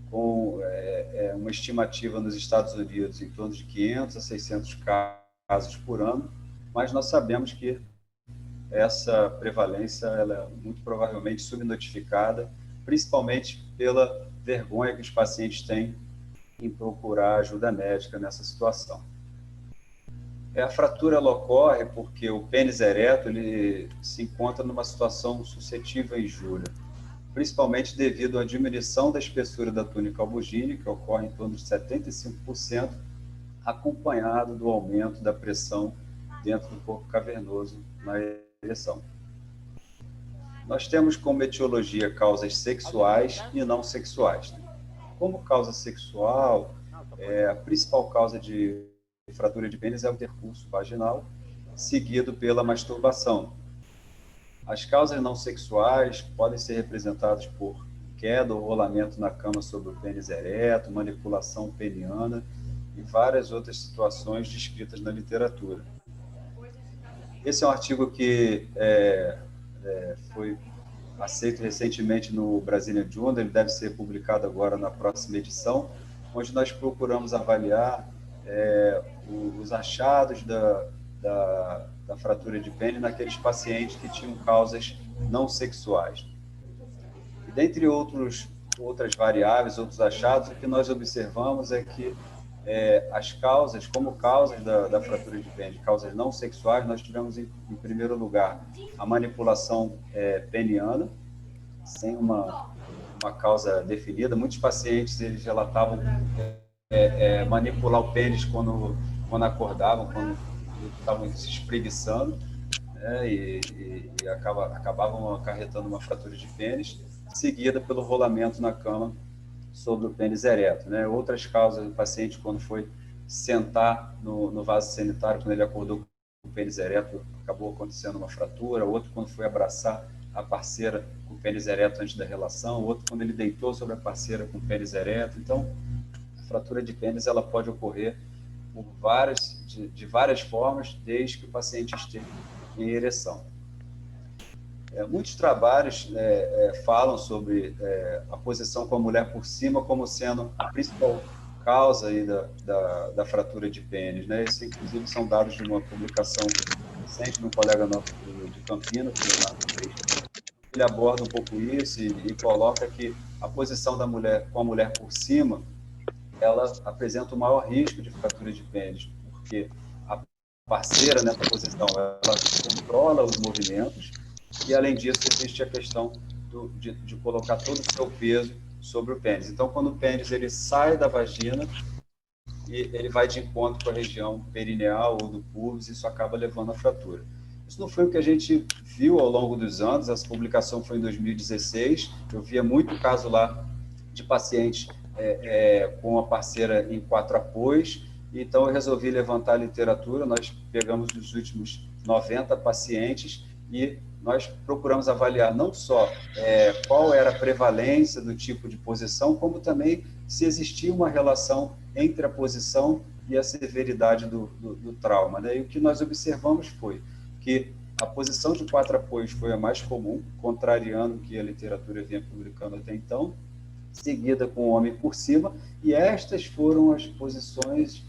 com uma estimativa nos Estados Unidos em torno de 500 a 600 casos por ano, mas nós sabemos que essa prevalência ela é muito provavelmente subnotificada, principalmente pela vergonha que os pacientes têm em procurar ajuda médica nessa situação. A fratura ela ocorre porque o pênis ereto ele se encontra numa situação suscetível à injúria, principalmente devido à diminuição da espessura da túnica albugínea, que ocorre em torno de 75%, acompanhado do aumento da pressão dentro do corpo cavernoso na ereção. Nós temos como etiologia causas sexuais e não sexuais. Como causa sexual, a principal causa de fratura de pênis é o intercurso vaginal, seguido pela masturbação. As causas não sexuais podem ser representadas por queda ou rolamento na cama sobre o pênis ereto, manipulação peniana e várias outras situações descritas na literatura. Esse é um artigo que foi aceito recentemente no Brazilian Journal, ele deve ser publicado agora na próxima edição, onde nós procuramos avaliar os achados da fratura de pênis naqueles pacientes que tinham causas não sexuais. E dentre outras variáveis, outros achados, o que nós observamos é que as causas, como causas da fratura de pênis, causas não sexuais, nós tivemos em primeiro lugar a manipulação peniana, sem uma causa definida. Muitos pacientes eles relatavam manipular o pênis quando acordavam, quando estavam se espreguiçando, e acabavam acarretando uma fratura de pênis, seguida pelo rolamento na cama sobre o pênis ereto. Outras causas do paciente, quando foi sentar no vaso sanitário, quando ele acordou com o pênis ereto, acabou acontecendo uma fratura. Outro, quando foi abraçar a parceira com o pênis ereto antes da relação. Outro, quando ele deitou sobre a parceira com o pênis ereto. Então, a fratura de pênis ela pode ocorrer de várias formas, desde que o paciente esteja em ereção. Muitos trabalhos falam sobre a posição com a mulher por cima como sendo a principal causa aí da fratura de pênis. Esses, inclusive, são dados de uma publicação recente de um colega nosso de Campinas, ele aborda um pouco isso e coloca que a posição da mulher com a mulher por cima ela apresenta o maior risco de fratura de pênis, porque a parceira nessa posição ela controla os movimentos e, além disso, existe a questão de colocar todo o seu peso sobre o pênis. Então, quando o pênis ele sai da vagina e ele vai de encontro com a região perineal ou do pubis, isso acaba levando à fratura. Isso não foi o que a gente viu ao longo dos anos, essa publicação foi em 2016, eu via muito caso lá de pacientes com a parceira em 4 apoios, então eu resolvi levantar a literatura, nós pegamos os últimos 90 pacientes e nós procuramos avaliar não só qual era a prevalência do tipo de posição, como também se existia uma relação entre a posição e a severidade do trauma. E o que nós observamos foi que a posição de 4 apoios foi a mais comum, contrariando o que a literatura vinha publicando até então, seguida com o homem por cima, e estas foram as posições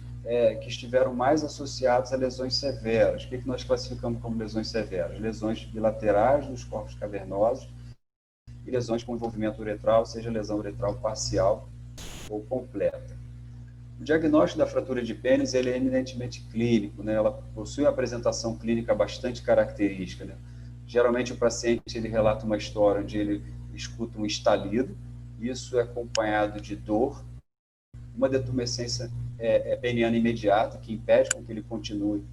que estiveram mais associadas a lesões severas. O que nós classificamos como lesões severas? Lesões bilaterais dos corpos cavernosos e lesões com envolvimento uretral, seja lesão uretral parcial ou completa. O diagnóstico da fratura de pênis ele é eminentemente clínico, ela possui uma apresentação clínica bastante característica. Geralmente o paciente ele relata uma história onde ele escuta um estalido, isso é acompanhado de dor, uma detumescência peniana imediata, que impede com que ele continue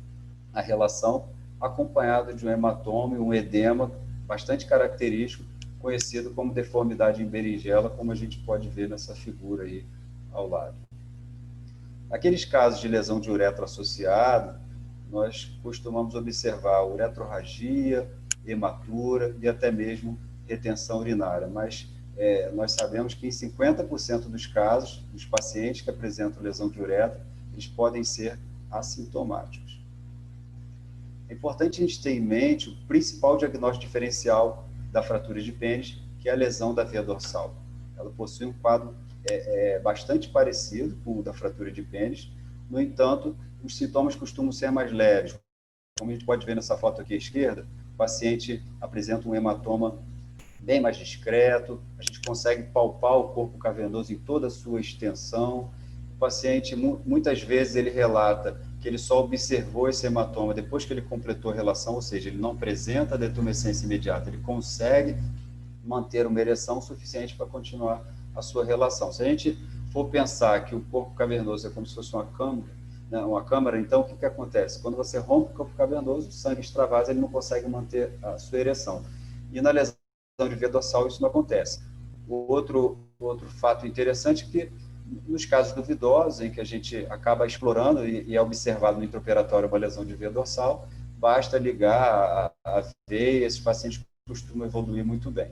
a relação, acompanhado de um hematoma e um edema bastante característico, conhecido como deformidade em berinjela, como a gente pode ver nessa figura aí ao lado. Naqueles casos de lesão de uretro associado, nós costumamos observar uretrorragia, hematura e até mesmo retenção urinária, mas nós sabemos que em 50% dos casos, os pacientes que apresentam lesão de uretra, eles podem ser assintomáticos. É importante a gente ter em mente o principal diagnóstico diferencial da fratura de pênis, que é a lesão da veia dorsal. Ela possui um quadro é bastante parecido com o da fratura de pênis. No entanto, os sintomas costumam ser mais leves. Como a gente pode ver nessa foto aqui à esquerda, o paciente apresenta um hematoma bem mais discreto, a gente consegue palpar o corpo cavernoso em toda a sua extensão. O paciente, muitas vezes, ele relata que ele só observou esse hematoma depois que ele completou a relação, ou seja, ele não apresenta detumescência imediata, ele consegue manter uma ereção suficiente para continuar a sua relação. Se a gente for pensar que o corpo cavernoso é como se fosse uma câmara, né, então o que acontece? Quando você rompe o corpo cavernoso, o sangue extravasa, ele não consegue manter a sua ereção. E na lesão de via dorsal isso não acontece. O outro fato interessante é que nos casos duvidosos, em que a gente acaba explorando e é observado no intraoperatório uma lesão de via dorsal, basta ligar a veia e esses pacientes costumam evoluir muito bem.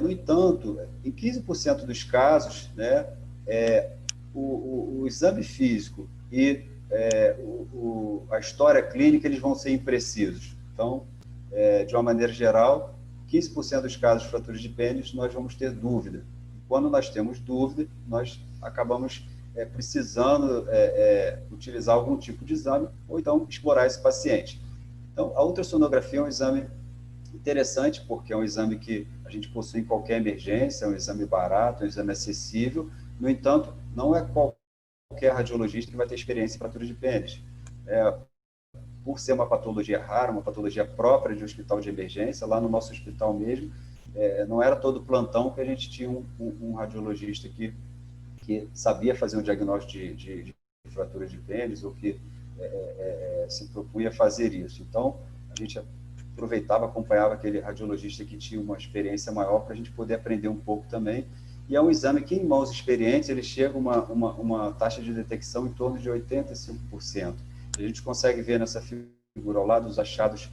No entanto, em 15% dos casos, né, o exame físico e a história clínica eles vão ser imprecisos. Então, de uma maneira geral, 15% dos casos de fraturas de pênis nós vamos ter dúvida. Quando nós temos dúvida, nós acabamos precisando utilizar algum tipo de exame ou então explorar esse paciente. Então, a ultrassonografia é um exame interessante, porque é um exame que a gente possui em qualquer emergência, é um exame barato, é um exame acessível. No entanto, não é qualquer radiologista que vai ter experiência em fratura de pênis. Por ser uma patologia rara, uma patologia própria de um hospital de emergência, lá no nosso hospital mesmo, não era todo plantão que a gente tinha um radiologista que sabia fazer um diagnóstico de fratura de pênis ou que se propunha fazer isso. Então, a gente aproveitava, acompanhava aquele radiologista que tinha uma experiência maior para a gente poder aprender um pouco também. E é um exame que, em mãos experientes, ele chega a uma taxa de detecção em torno de 85%. A gente consegue ver nessa figura ao lado os achados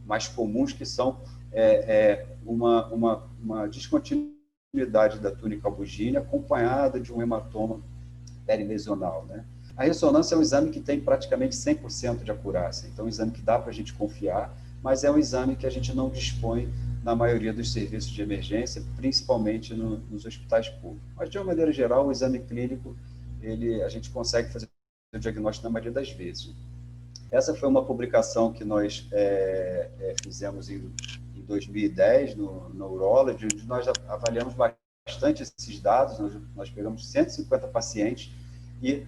mais comuns, que são uma descontinuidade da túnica albugínea acompanhada de um hematoma perilesional, né? A ressonância é um exame que tem praticamente 100% de acurácia, então é um exame que dá para a gente confiar, mas é um exame que a gente não dispõe na maioria dos serviços de emergência, principalmente nos hospitais públicos. Mas, de uma maneira geral, o exame clínico, a gente consegue fazer o diagnóstico na maioria das vezes. Essa foi uma publicação que nós fizemos em 2010 no Urology, onde nós avaliamos bastante esses dados, nós pegamos 150 pacientes e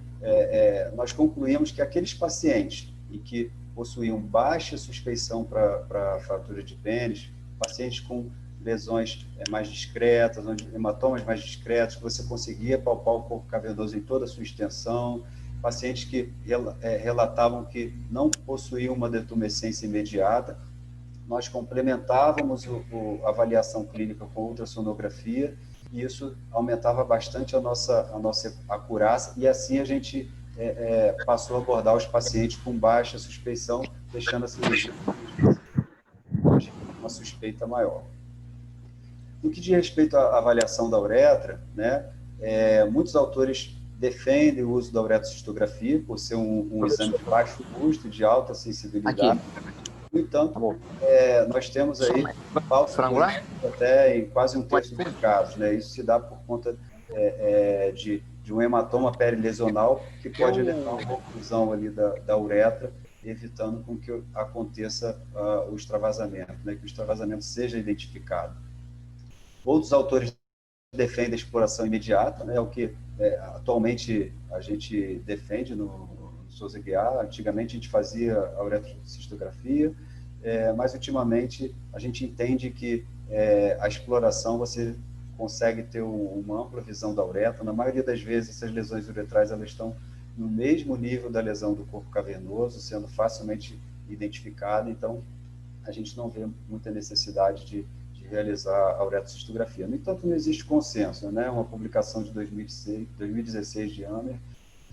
nós concluímos que aqueles pacientes em que possuíam baixa suspeição para fratura de pênis, pacientes com lesões mais discretas, hematomas mais discretos, que você conseguia palpar o corpo cavernoso em toda a sua extensão, pacientes que relatavam que não possuíam uma detumescência imediata, nós complementávamos a avaliação clínica com ultrassonografia e isso aumentava bastante a nossa acurácia e assim a gente passou a abordar os pacientes com baixa suspeição, deixando a cirurgia uma suspeita maior. No que diz respeito à avaliação da uretra, né, muitos autores defendem o uso da uretrocistografia por ser um exame de baixo custo e de alta sensibilidade. No entanto, nós temos aí falsos até em quase um terço dos casos, né? Isso se dá por conta de um hematoma perilesional que pode levar a uma oclusão ali da uretra, evitando com que aconteça o extravasamento, né? Que o extravasamento seja identificado. Outros autores defendem a exploração imediata, né? O que atualmente a gente defende no Souza Guiar. Antigamente a gente fazia a uretrocistografia, mas ultimamente a gente entende que a exploração você consegue ter uma ampla visão da uretra. Na maioria das vezes essas lesões uretrais elas estão no mesmo nível da lesão do corpo cavernoso, sendo facilmente identificada, então a gente não vê muita necessidade de realizar a uretrocistografia. No entanto, não existe consenso, né? Uma publicação de 2016 de Hammer,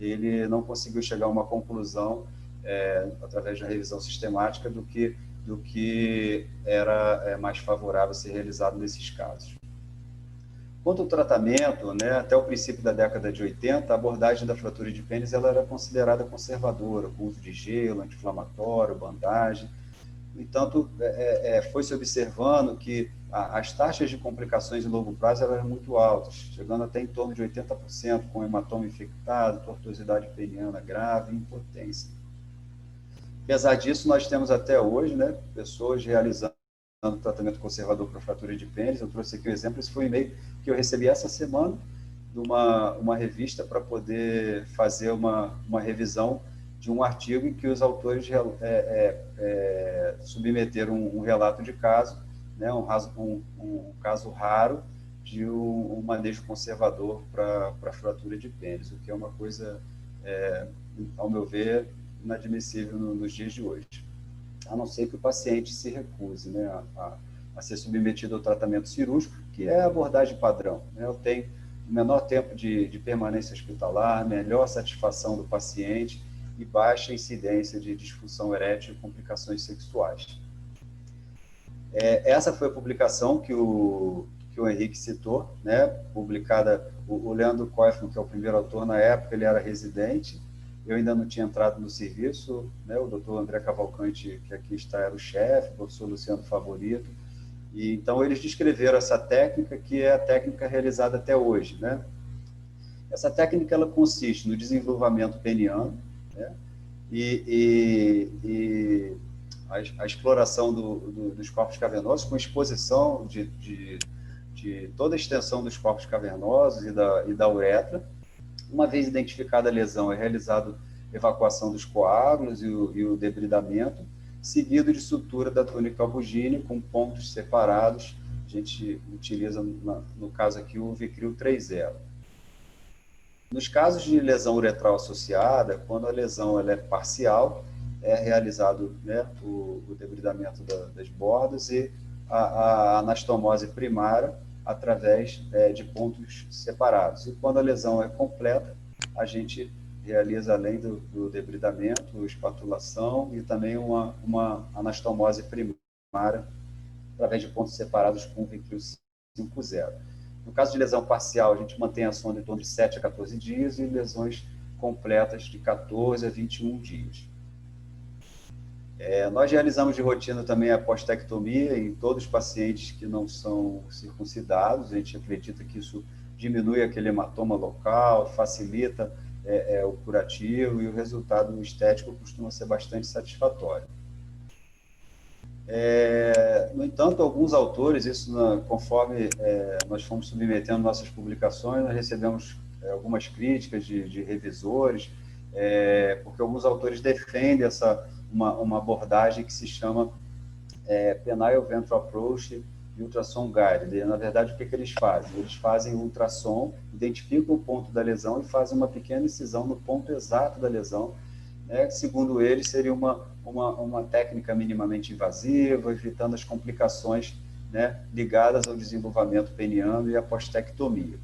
ele não conseguiu chegar a uma conclusão através da revisão sistemática do que era mais favorável ser realizado nesses casos. Quanto ao tratamento, né, até o princípio da década de 80, a abordagem da fratura de pênis ela era considerada conservadora, com uso de gelo, anti-inflamatório, bandagem. No entanto, foi-se observando que as taxas de complicações em longo prazo eram muito altas, chegando até em torno de 80%, com hematoma infectado, tortuosidade peniana grave e impotência. Apesar disso, nós temos até hoje, né, pessoas realizando tratamento conservador para fratura de pênis. Eu trouxe aqui o exemplo, esse foi um e-mail que eu recebi essa semana de uma revista para poder fazer uma revisão de um artigo em que os autores submeteram um relato de caso, né, um caso raro de um manejo conservador para fratura de pênis, o que é uma coisa, ao meu ver, inadmissível nos dias de hoje, a não ser que o paciente se recuse, né, a ser submetido ao tratamento cirúrgico, que é a abordagem padrão, né? Eu tenho menor tempo de permanência hospitalar, melhor satisfação do paciente e baixa incidência de disfunção erétil e complicações sexuais. Essa foi a publicação que o Henrique citou, né, publicada, o Leandro Koifman, que é o primeiro autor na época, ele era residente, eu ainda não tinha entrado no serviço, né, o doutor André Cavalcante, que aqui está, era o chefe, o professor Luciano Favorito, e então eles descreveram essa técnica, que é a técnica realizada até hoje, né. Essa técnica, ela consiste no desenvolvimento peniano, né, e a exploração dos corpos cavernosos com exposição de toda a extensão dos corpos cavernosos e da uretra. Uma vez identificada a lesão, é realizado evacuação dos coágulos e o debridamento, seguido de sutura da túnica albugine com pontos separados. A gente utiliza, no caso aqui, o Vicryl 3.0. Nos casos de lesão uretral associada, quando a lesão ela é parcial, é realizado, né, o debridamento das bordas e a anastomose primária através de pontos separados. E quando a lesão é completa, a gente realiza, além do debridamento, espatulação e também uma anastomose primária através de pontos separados com Vicryl 5.0. No caso de lesão parcial, a gente mantém a sonda em torno de 7 a 14 dias e lesões completas de 14 a 21 dias. Nós realizamos de rotina também a postectomia em todos os pacientes que não são circuncidados. A gente acredita que isso diminui aquele hematoma local, facilita o curativo e o resultado estético costuma ser bastante satisfatório. No entanto, alguns autores, conforme nós fomos submetendo nossas publicações, nós recebemos algumas críticas de revisores, porque alguns autores defendem uma abordagem que se chama Penile Ventral Approach e Ultrassom Guided. E, na verdade, o que eles fazem? Eles fazem ultrassom, identificam o ponto da lesão e fazem uma pequena incisão no ponto exato da lesão, né? Segundo eles, seria uma técnica minimamente invasiva, evitando as complicações, né, ligadas ao desenvolvimento peniano e à postectomia.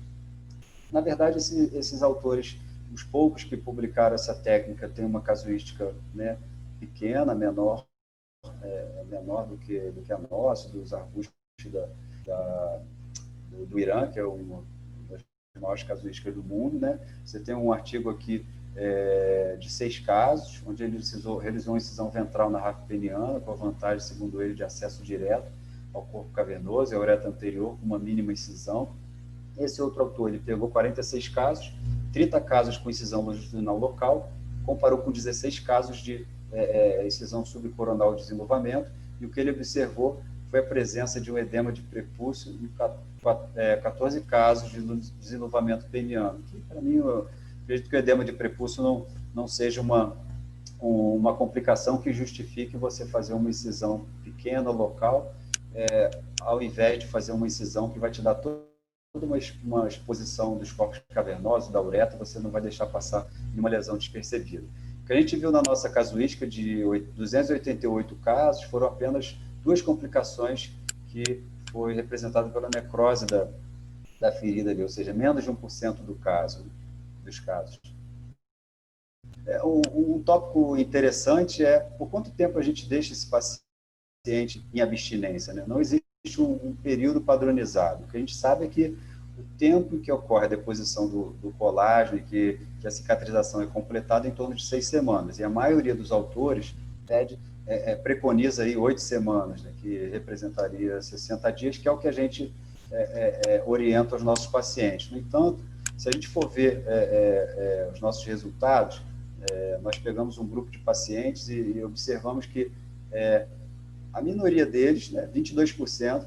Na verdade, esses autores, os poucos que publicaram essa técnica, têm uma casuística, né, pequena, menor do que a nossa, dos arbustos do Irã, que é uma das maiores casuísticas do mundo, né? Você tem um artigo aqui de 6 casos, onde ele realizou uma incisão ventral na rápida peniana, com a vantagem, segundo ele, de acesso direto ao corpo cavernoso e à uretra anterior, com uma mínima incisão. Esse outro autor, ele pegou 46 casos, 30 casos com incisão longitudinal local, comparou com 16 casos de incisão subcoronal de desenvolvimento, e o que ele observou foi a presença de um edema de prepúcio em 14 casos de desenvolvimento peniano, que, para mim, eu acredito que o edema de prepúcio não seja uma complicação que justifique você fazer uma incisão pequena, local, ao invés de fazer uma incisão que vai te dar toda uma exposição dos corpos cavernosos, da uretra, você não vai deixar passar nenhuma lesão despercebida. O que a gente viu na nossa casuística de 288 casos foram apenas 2 complicações que foi representada pela necrose da ferida ali, ou seja, menos de 1% dos casos. Um tópico interessante é por quanto tempo a gente deixa esse paciente em abstinência, né? Não existe um período padronizado. O que a gente sabe é que o tempo em que ocorre a deposição do colágeno e que a cicatrização é completada em torno de 6 semanas. E a maioria dos autores pede preconiza aí 8 semanas, né, que representaria 60 dias, que é o que a gente orienta os nossos pacientes. No entanto, se a gente for ver os nossos resultados, nós pegamos um grupo de pacientes e observamos que a minoria deles, né, 22%,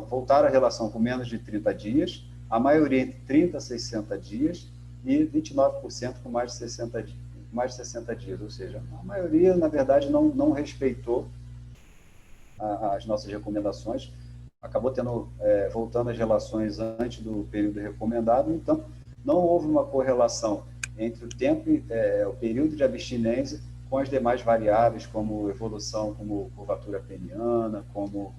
voltaram à relação com menos de 30 dias, a maioria entre 30 a 60 dias e 29% com mais de 60 dias, ou seja, a maioria, na verdade, não respeitou as nossas recomendações, acabou voltando às relações antes do período recomendado, então não houve uma correlação entre o tempo, o período de abstinência com as demais variáveis, como evolução, como curvatura peniana, como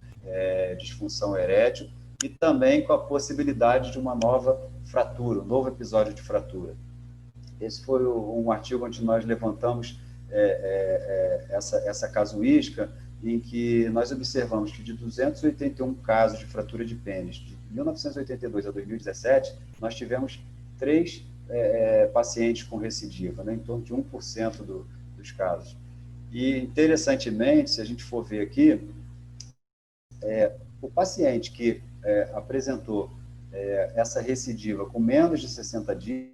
disfunção erétil, e também com a possibilidade de uma nova fratura, um novo episódio de fratura. Esse foi um artigo onde nós levantamos essa casuística, em que nós observamos que de 281 casos de fratura de pênis, de 1982 a 2017, nós tivemos 3 pacientes com recidiva, né, em torno de 1% dos casos. E, interessantemente, se a gente for ver aqui, o paciente que apresentou essa recidiva com menos de 60 dias,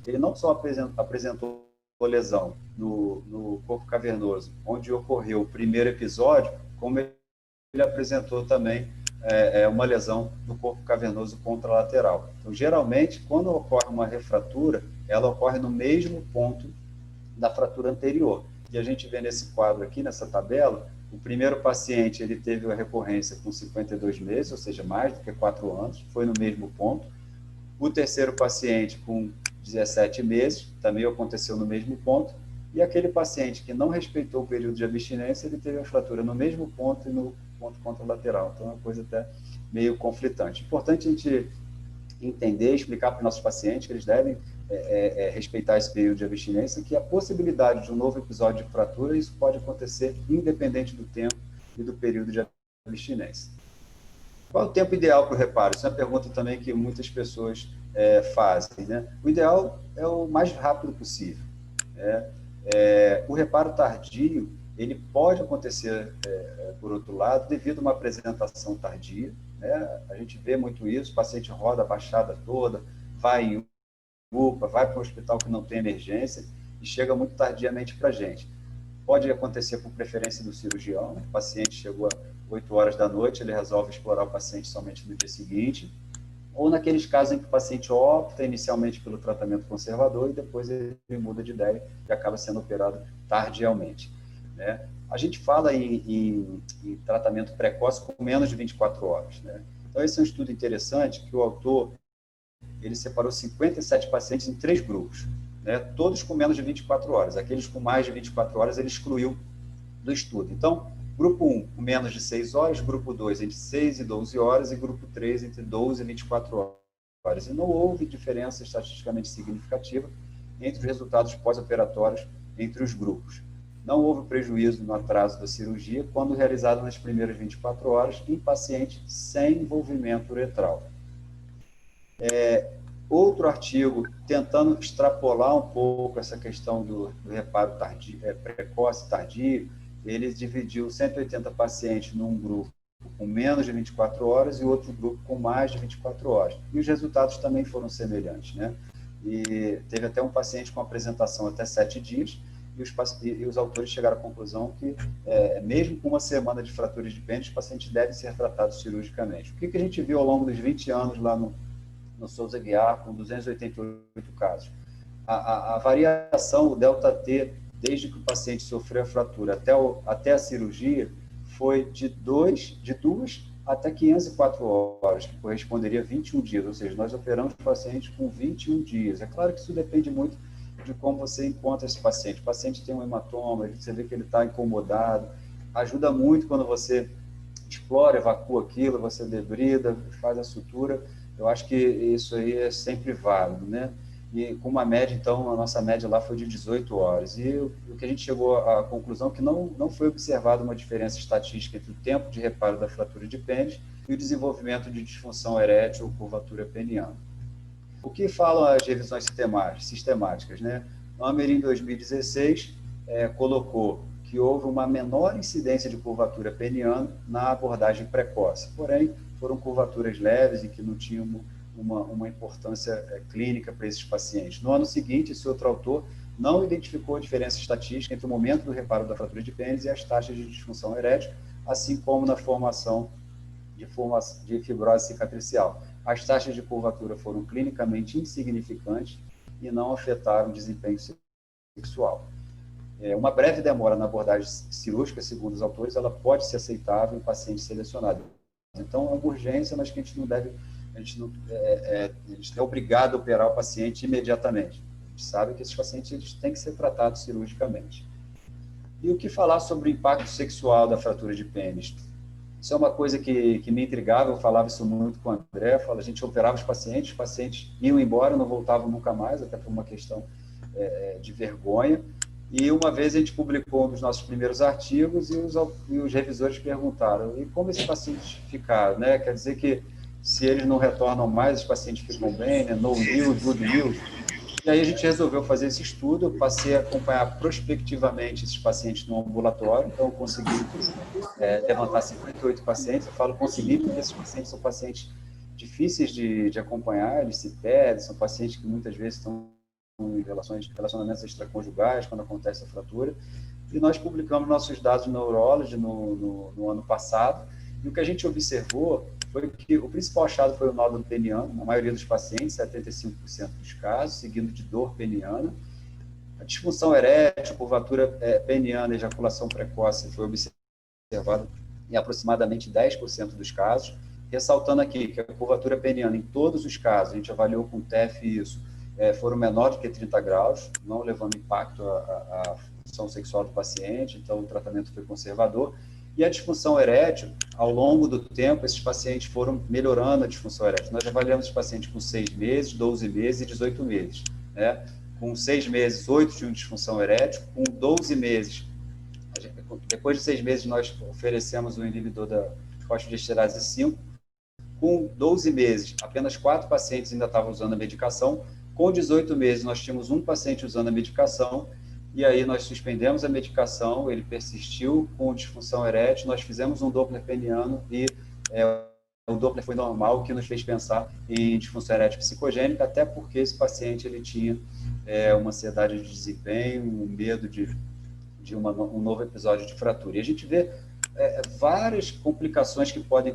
ele não só apresentou lesão no corpo cavernoso, onde ocorreu o primeiro episódio, como ele apresentou também uma lesão no corpo cavernoso contralateral. Então, geralmente, quando ocorre uma refratura, ela ocorre no mesmo ponto da fratura anterior. E a gente vê nesse quadro aqui, nessa tabela, o primeiro paciente ele teve a recorrência com 52 meses, ou seja, mais do que 4 anos, foi no mesmo ponto. O terceiro paciente com 17 meses, também aconteceu no mesmo ponto. E aquele paciente que não respeitou o período de abstinência, ele teve a fratura no mesmo ponto e no ponto contralateral. Então, é uma coisa até meio conflitante. Importante a gente entender, explicar para os nossos pacientes que eles devem respeitar esse período de abstinência, que a possibilidade de um novo episódio de fratura, isso pode acontecer independente do tempo e do período de abstinência. Qual é o tempo ideal para o reparo? Isso é uma pergunta também que muitas pessoas fazem, né? O ideal é o mais rápido possível. O reparo tardio, ele pode acontecer, por outro lado, devido a uma apresentação tardia, né? A gente vê muito isso, o paciente roda a baixada toda, vai em UPA, vai para um hospital que não tem emergência e chega muito tardiamente para a gente. Pode acontecer por preferência do cirurgião, o paciente chegou às 8 horas da noite, ele resolve explorar o paciente somente no dia seguinte, ou naqueles casos em que o paciente opta inicialmente pelo tratamento conservador e depois ele muda de ideia e acaba sendo operado tardiamente, né? A gente fala em tratamento precoce com menos de 24 horas, né? Então, esse é um estudo interessante que o autor ele separou 57 pacientes em 3 grupos, né? Todos com menos de 24 horas. Aqueles com mais de 24 horas ele excluiu do estudo. Então, grupo 1 com menos de 6 horas, grupo 2 entre 6 e 12 horas e grupo 3 entre 12 e 24 horas. E não houve diferença estatisticamente significativa entre os resultados pós-operatórios entre os grupos. Não houve prejuízo no atraso da cirurgia quando realizado nas primeiras 24 horas em paciente sem envolvimento uretral. Outro artigo, tentando extrapolar um pouco essa questão do reparo tardio, precoce tardio, ele dividiu 180 pacientes num grupo com menos de 24 horas e outro grupo com mais de 24 horas. E os resultados também foram semelhantes, né? E teve até um paciente com apresentação até 7 dias, e os autores chegaram à conclusão que, mesmo com uma semana de fraturas de pênis, os pacientes devem ser tratados cirurgicamente. O que a gente viu ao longo dos 20 anos lá no Souza Aguiar, com 288 casos? A variação, o delta-T, desde que o paciente sofreu a fratura até a cirurgia, foi de 2 até 504 horas, que corresponderia a 21 dias, ou seja, nós operamos pacientes com 21 dias. É claro que isso depende muito de como você encontra esse paciente. O paciente tem um hematoma, você vê que ele está incomodado, ajuda muito quando você explora, evacua aquilo, você debrida, faz a sutura. Eu acho que isso aí é sempre válido, né? E com uma média, então, a nossa média lá foi de 18 horas. E o que a gente chegou à conclusão é que não foi observada uma diferença estatística entre o tempo de reparo da fratura de pênis e o desenvolvimento de disfunção erétil ou curvatura peniana. O que falam as revisões sistemáticas, né? No Amerim 2016, colocou que houve uma menor incidência de curvatura peniana na abordagem precoce. Porém, foram curvaturas leves e que não tinham uma importância clínica para esses pacientes. No ano seguinte, esse outro autor não identificou diferença estatística entre o momento do reparo da fratura de pênis e as taxas de disfunção erétil, assim como na formação de fibrose cicatricial. As taxas de curvatura foram clinicamente insignificantes e não afetaram o desempenho sexual. Uma breve demora na abordagem cirúrgica, segundo os autores, ela pode ser aceitável em pacientes selecionados. Então, é uma urgência, mas que a gente não é obrigado a operar o paciente imediatamente. A gente sabe que esses pacientes eles têm que ser tratados cirurgicamente. E o que falar sobre o impacto sexual da fratura de pênis? Isso é uma coisa que me intrigava, eu falava isso muito com o André, a gente operava os pacientes iam embora, não voltavam nunca mais, até por uma questão de vergonha. E uma vez a gente publicou um dos nossos primeiros artigos e os revisores perguntaram, e como esses pacientes ficaram? Né? Quer dizer que se eles não retornam mais, os pacientes ficam bem, né? No news, good news. E aí a gente resolveu fazer esse estudo, eu passei a acompanhar prospectivamente esses pacientes no ambulatório, então eu consegui levantar 58 pacientes. Eu falo consegui porque esses pacientes são pacientes difíceis de acompanhar, eles se perdem, são pacientes que muitas vezes estão em relacionamentos extraconjugais, quando acontece a fratura. E nós publicamos nossos dados no Neurology no ano passado, e o que a gente observou foi que o principal achado foi o nódulo peniano, na maioria dos pacientes, 75% dos casos, seguido de dor peniana. A disfunção erétil, curvatura peniana e ejaculação precoce foi observada em aproximadamente 10% dos casos, ressaltando aqui que a curvatura peniana, em todos os casos, a gente avaliou com TEF isso, foram menores do que 30 graus, não levando impacto à função sexual do paciente, então o tratamento foi conservador. E a disfunção erétil, ao longo do tempo, esses pacientes foram melhorando a disfunção erétil. Nós avaliamos os pacientes com 6 meses, 12 meses e 18 meses. Né? Com 6 meses, 8 tinham disfunção erétil, com 12 meses, depois de 6 meses, nós oferecemos o inibidor da fosfodiesterase 5. Com 12 meses, apenas 4 pacientes ainda estavam usando a medicação. Com 18 meses, nós tínhamos um paciente usando a medicação, e aí nós suspendemos a medicação, ele persistiu com disfunção erétil, nós fizemos um Doppler peniano e o Doppler foi normal, o que nos fez pensar em disfunção erétil psicogênica, até porque esse paciente ele tinha uma ansiedade de desempenho, um medo de um novo episódio de fratura. E a gente vê várias complicações que podem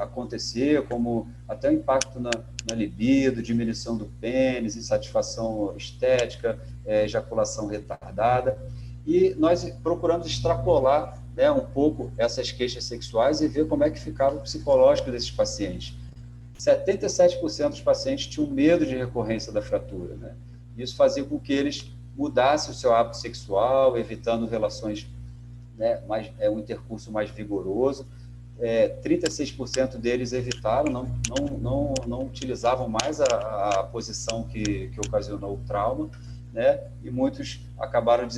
acontecer, como até o impacto na libido, diminuição do pênis, insatisfação estética, ejaculação retardada. E nós procuramos extrapolar um pouco essas queixas sexuais e ver como é que ficava o psicológico desses pacientes. 77% dos pacientes tinham medo de recorrência da fratura. Né? Isso fazia com que eles mudassem o seu hábito sexual, evitando relações, um intercurso mais vigoroso. 36% deles evitaram, não utilizavam mais a posição que ocasionou o trauma, né? E muitos acabaram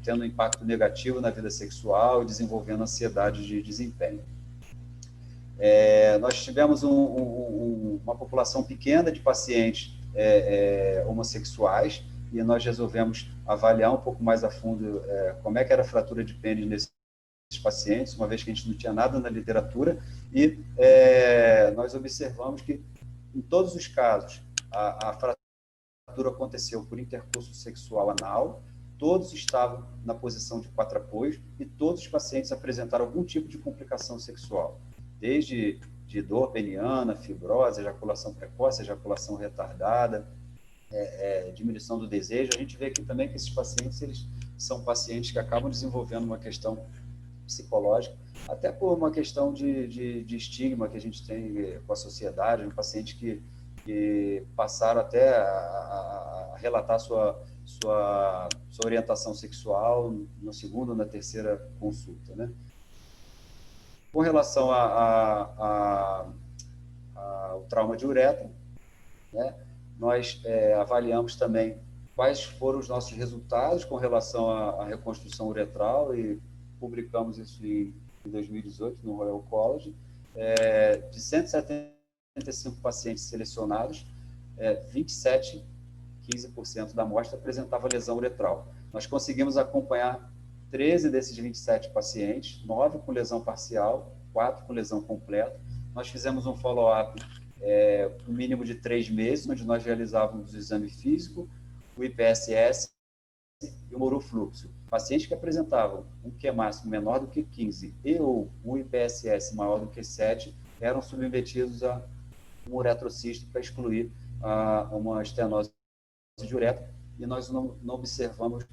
tendo um impacto negativo na vida sexual e desenvolvendo ansiedade de desempenho. Nós tivemos uma população pequena de pacientes homossexuais, e nós resolvemos avaliar um pouco mais a fundo como é que era a fratura de pênis nesses pacientes, uma vez que a gente não tinha nada na literatura, e nós observamos que, em todos os casos, a fratura aconteceu por intercurso sexual anal, todos estavam na posição de 4 apoios, e todos os pacientes apresentaram algum tipo de complicação sexual, desde de dor peniana, fibrose, ejaculação precoce, ejaculação retardada, diminuição do desejo. A gente vê aqui também que esses pacientes eles são pacientes que acabam desenvolvendo uma questão psicológica, até por uma questão de estigma que a gente tem com a sociedade, um paciente que passaram até a relatar sua orientação sexual no segundo ou na terceira consulta. Né? Com relação ao trauma de uretra, né? Nós avaliamos também quais foram os nossos resultados com relação à reconstrução uretral e publicamos isso em 2018 no Royal College. De 175 pacientes selecionados, 15% da amostra apresentava lesão uretral. Nós conseguimos acompanhar 13 desses 27 pacientes, 9 com lesão parcial, 4 com lesão completa. Nós fizemos um follow-up um mínimo de 3 meses, onde nós realizávamos o exame físico, o IPSS e o morofluxo. Pacientes que apresentavam um Q máximo menor do que 15 e ou um IPSS maior do que 7 eram submetidos a um uretrocisto para excluir uma estenose de uretra, e nós não observamos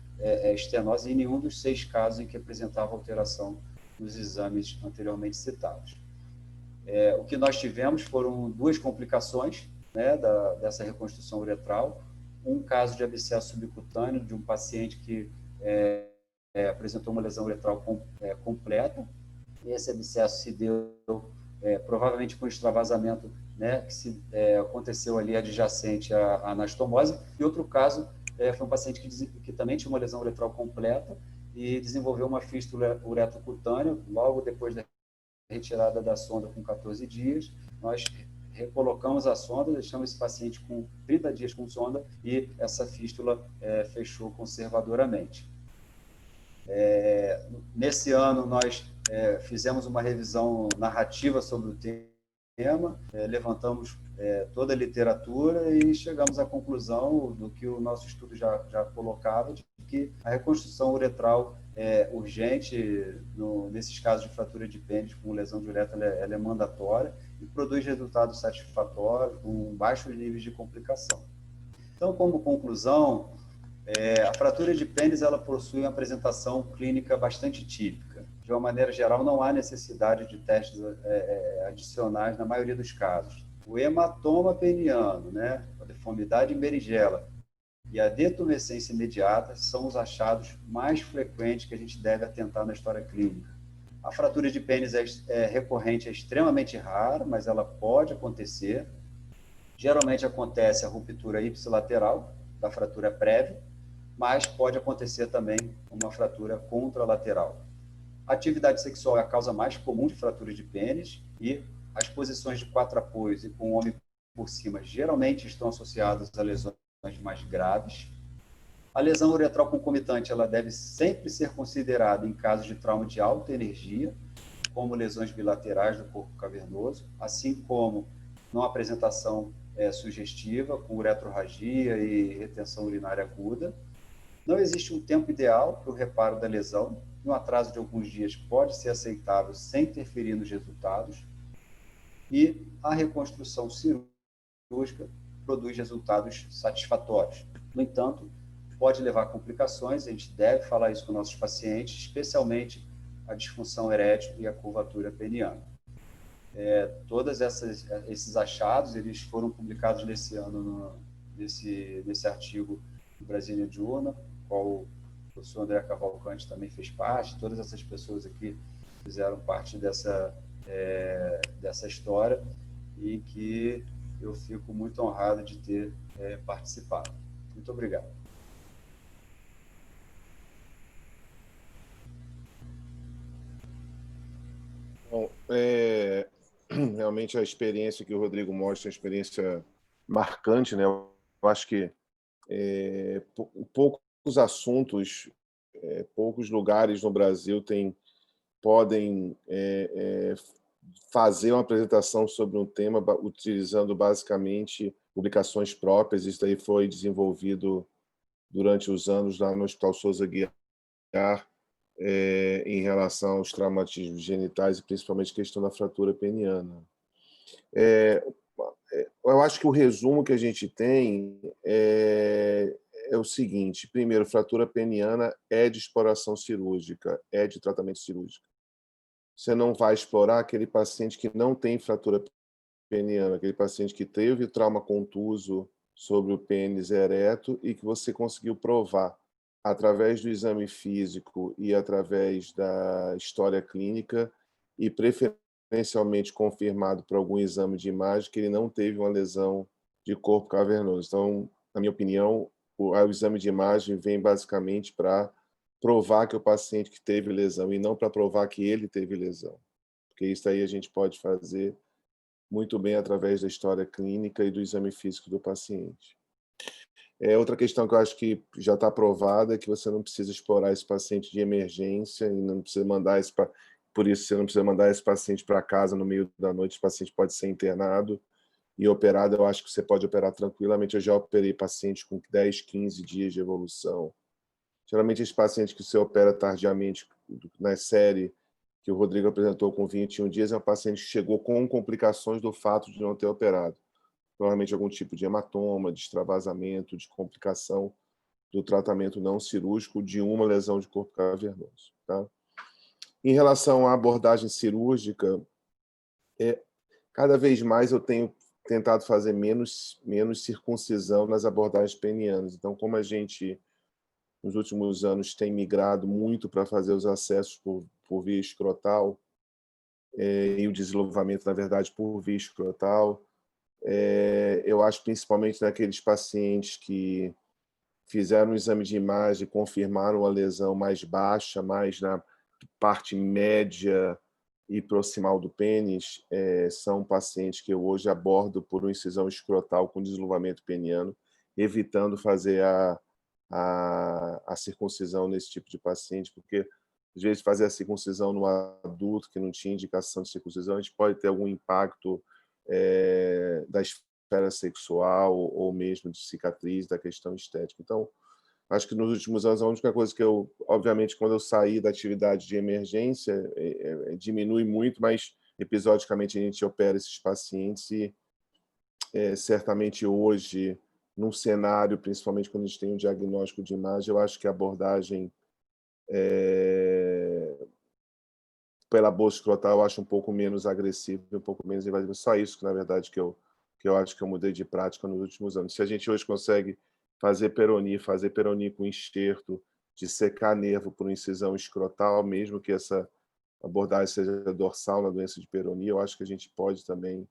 estenose em nenhum dos 6 casos em que apresentava alteração nos exames anteriormente citados. O que nós tivemos foram 2 complicações, né, dessa reconstrução uretral. Um caso de abscesso subcutâneo de um paciente que apresentou uma lesão uretral completa. Esse abscesso se deu provavelmente com extravasamento, né, que aconteceu ali adjacente à anastomose. E outro caso foi um paciente que também tinha uma lesão uretral completa e desenvolveu uma fístula uretrocutânea logo depois da retirada da sonda com 14 dias. Nós recolocamos a sonda, deixamos esse paciente com 30 dias com sonda e essa fístula fechou conservadoramente. Nesse ano, nós fizemos uma revisão narrativa sobre o tema, levantamos toda a literatura e chegamos à conclusão do que o nosso estudo já colocava, de que a reconstrução uretral urgente nesses casos de fratura de pênis com lesão de uretra, ela é mandatória e produz resultados satisfatórios com baixos níveis de complicação. Então, como conclusão, a fratura de pênis ela possui uma apresentação clínica bastante típica. De uma maneira geral, não há necessidade de testes adicionais na maioria dos casos. O hematoma peniano, né, a deformidade em berinjela e a detumescência imediata são os achados mais frequentes que a gente deve atentar na história clínica. A fratura de pênis recorrente, é extremamente rara, mas ela pode acontecer. Geralmente acontece a ruptura ipsilateral da fratura prévia, mas pode acontecer também uma fratura contralateral. A atividade sexual é a causa mais comum de fratura de pênis e as posições de 4 apoios e com o homem por cima geralmente estão associadas a lesões mais graves. A lesão uretral concomitante ela deve sempre ser considerada em casos de trauma de alta energia, como lesões bilaterais do corpo cavernoso, assim como numa apresentação sugestiva, com uretrorragia e retenção urinária aguda. Não existe um tempo ideal para o reparo da lesão. Um atraso de alguns dias pode ser aceitável sem interferir nos resultados. E a reconstrução cirúrgica produz resultados satisfatórios. No entanto, pode levar a complicações. A gente deve falar isso com nossos pacientes, especialmente a disfunção erétil e a curvatura peniana. Todos esses achados eles foram publicados nesse ano nesse artigo do Brazilian Journal, qual o professor André Cavalcante também fez parte. Todas essas pessoas aqui fizeram parte dessa história e que eu fico muito honrado de ter participado. Muito obrigado. Bom, realmente a experiência que o Rodrigo mostra é uma experiência marcante, né? Eu acho que poucos assuntos, poucos lugares no Brasil podem fazer uma apresentação sobre um tema utilizando basicamente publicações próprias. Isso aí foi desenvolvido durante os anos lá no Hospital Souza Guiar, em relação aos traumatismos genitais e principalmente a questão da fratura peniana. Eu acho que o resumo que a gente tem é o seguinte: primeiro, fratura peniana é de exploração cirúrgica, é de tratamento cirúrgico. Você não vai explorar aquele paciente que não tem fratura peniana, aquele paciente que teve trauma contuso sobre o pênis ereto e que você conseguiu provar através do exame físico e através da história clínica e preferencialmente confirmado por algum exame de imagem que ele não teve uma lesão de corpo cavernoso. Então, na minha opinião, o exame de imagem vem basicamente para provar que o paciente que teve lesão e não para provar que ele teve lesão. Porque isso aí a gente pode fazer muito bem através da história clínica e do exame físico do paciente. Outra questão que eu acho que já está provada é que você não precisa explorar esse paciente de emergência e não precisa mandar por isso você não precisa mandar esse paciente para casa no meio da noite, esse paciente pode ser internado e operado. Eu acho que você pode operar tranquilamente. Eu já operei pacientes com 10, 15 dias de evolução. Geralmente, esse paciente que você opera tardiamente, na série que o Rodrigo apresentou com 21 dias, é um paciente que chegou com complicações do fato de não ter operado. Provavelmente algum tipo de hematoma, de extravasamento, de complicação do tratamento não cirúrgico de uma lesão de corpo cavernoso. Tá? Em relação à abordagem cirúrgica, cada vez mais eu tenho tentado fazer menos circuncisão nas abordagens penianas. Então, como a gente, nos últimos anos, tem migrado muito para fazer os acessos por via escrotal, e o desenvolvimento, na verdade, por via escrotal, eu acho, principalmente naqueles pacientes que fizeram um exame de imagem e confirmaram a lesão mais baixa, mais na parte média e proximal do pênis, são pacientes que eu hoje abordo por uma incisão escrotal com desenvolvimento peniano, evitando fazer a circuncisão nesse tipo de paciente, porque às vezes fazer a circuncisão no adulto que não tinha indicação de circuncisão, a gente pode ter algum impacto da esfera sexual ou mesmo de cicatriz, da questão estética. Então, acho que nos últimos anos a única coisa que eu, obviamente, quando eu saí da atividade de emergência, diminui muito, mas episodicamente a gente opera esses pacientes e certamente hoje, num cenário, principalmente quando a gente tem um diagnóstico de imagem, eu acho que a abordagem pela bolsa escrotal eu acho um pouco menos agressiva, um pouco menos invasiva. Só isso que, na verdade, que eu acho que eu mudei de prática nos últimos anos. Se a gente hoje consegue fazer peroni com enxerto, de secar nervo por incisão escrotal, mesmo que essa abordagem seja dorsal na doença de peroni, eu acho que a gente pode também,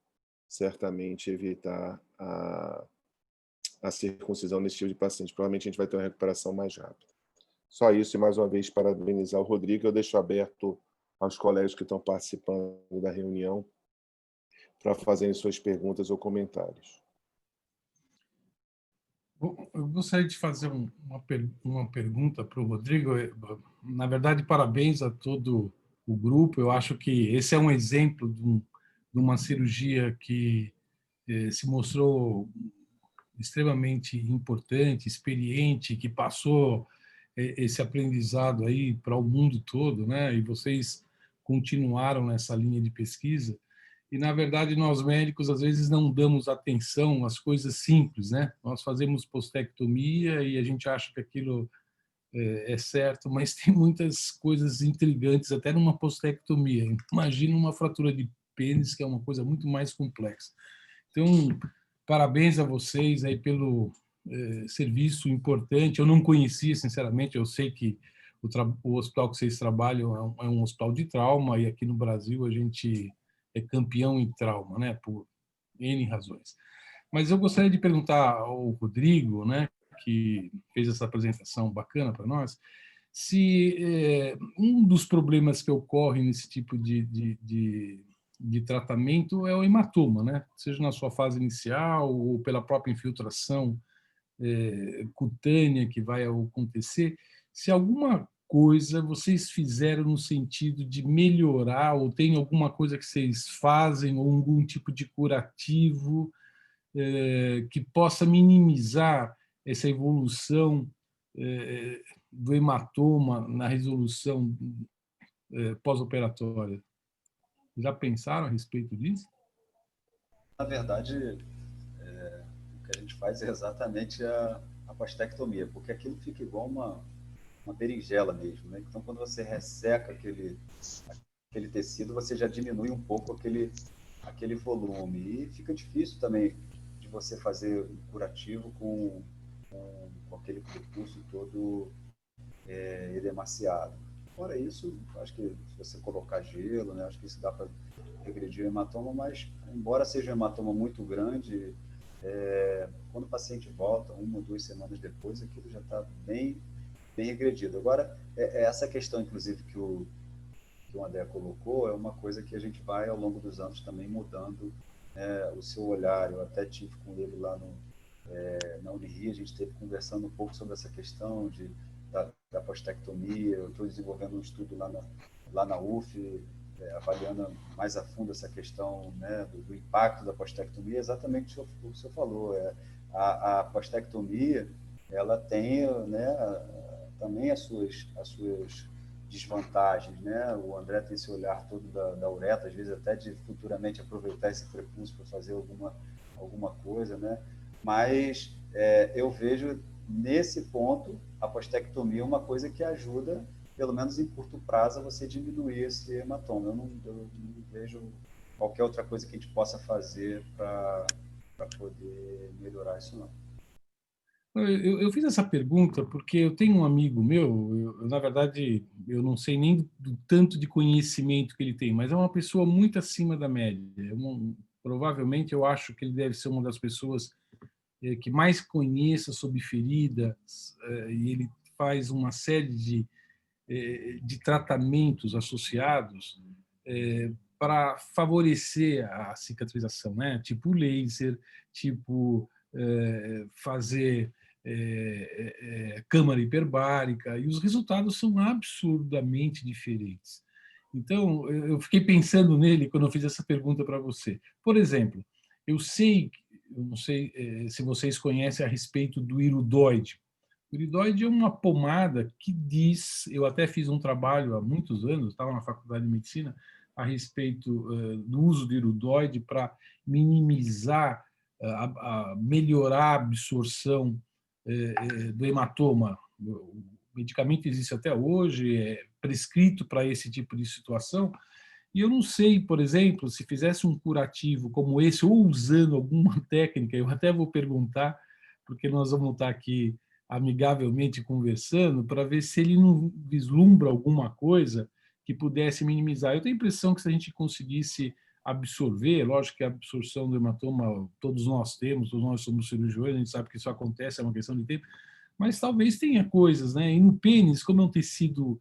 certamente, evitar a circuncisão nesse tipo de paciente. Provavelmente a gente vai ter uma recuperação mais rápida. Só isso, e mais uma vez parabenizar o Rodrigo. Eu deixo aberto aos colegas que estão participando da reunião para fazerem suas perguntas ou comentários. Eu gostaria de fazer uma pergunta para o Rodrigo. Na verdade, parabéns a todo o grupo. Eu acho que esse é um exemplo de uma cirurgia que se mostrou extremamente importante, experiente, que passou esse aprendizado aí para o mundo todo, né? E vocês continuaram nessa linha de pesquisa. E, na verdade, nós médicos, às vezes, não damos atenção às coisas simples, né? Nós fazemos postectomia e a gente acha que aquilo é certo, mas tem muitas coisas intrigantes, até numa postectomia. Imagina uma fratura de pênis, que é uma coisa muito mais complexa. Então, parabéns a vocês aí pelo serviço importante. Eu não conhecia, sinceramente, eu sei que o hospital que vocês trabalham é um hospital de trauma e aqui no Brasil a gente é campeão em trauma, né, por N razões. Mas eu gostaria de perguntar ao Rodrigo, né, que fez essa apresentação bacana para nós, se um dos problemas que ocorre nesse tipo de tratamento é o hematoma, né? Seja na sua fase inicial ou pela própria infiltração cutânea que vai acontecer, se alguma coisa vocês fizeram no sentido de melhorar ou tem alguma coisa que vocês fazem ou algum tipo de curativo que possa minimizar essa evolução do hematoma na resolução pós-operatória. Já pensaram a respeito disso? Na verdade, o que a gente faz é exatamente a pastectomia, porque aquilo fica igual uma berinjela mesmo, né? Então, quando você resseca aquele tecido, você já diminui um pouco aquele volume. E fica difícil também de você fazer um curativo com aquele prepúcio todo edemaciado. Fora isso, acho que se você colocar gelo, né, acho que isso dá para regredir o hematoma, mas embora seja um hematoma muito grande, quando o paciente volta, 1 ou 2 semanas depois, aquilo já está bem regredido. Agora, essa questão, inclusive, que o André colocou, é uma coisa que a gente vai, ao longo dos anos, também mudando o seu olhar. Eu até tive com ele lá na Unirio, a gente esteve conversando um pouco sobre essa questão da postectomia. Eu estou desenvolvendo um estudo lá na UF, avaliando mais a fundo essa questão, né, do impacto da postectomia, exatamente o que o senhor falou. A postectomia, ela tem, né, também as suas desvantagens, né? O André tem esse olhar todo da uretra, às vezes até de futuramente aproveitar esse prepúcio para fazer alguma coisa, né? Mas eu vejo nesse ponto a postectomia uma coisa que ajuda, pelo menos em curto prazo, a você diminuir esse hematoma. Eu não vejo qualquer outra coisa que a gente possa fazer para poder melhorar isso, não. Eu fiz essa pergunta porque eu tenho um amigo meu, na verdade, eu não sei nem do tanto de conhecimento que ele tem, mas é uma pessoa muito acima da média. Provavelmente, eu acho que ele deve ser uma das pessoas que mais conheça sobre feridas, e ele faz uma série de tratamentos associados para favorecer a cicatrização, né? Tipo laser, tipo fazer câmara hiperbárica, e os resultados são absurdamente diferentes. Então, eu fiquei pensando nele quando eu fiz essa pergunta para você. Por exemplo, eu não sei se vocês conhecem a respeito do iridoide. O iridoide é uma pomada que diz, eu até fiz um trabalho há muitos anos, estava na faculdade de medicina, a respeito do uso do iridoide para minimizar, melhorar a absorção do hematoma. O medicamento existe até hoje, é prescrito para esse tipo de situação, e eu não sei, por exemplo, se fizesse um curativo como esse, ou usando alguma técnica, eu até vou perguntar, porque nós vamos estar aqui amigavelmente conversando, para ver se ele não vislumbra alguma coisa que pudesse minimizar. Eu tenho a impressão que se a gente conseguisse absorver, lógico que a absorção do hematoma todos nós temos, todos nós somos cirurgiões, a gente sabe que isso acontece, é uma questão de tempo, mas talvez tenha coisas, né? E no pênis, como é um tecido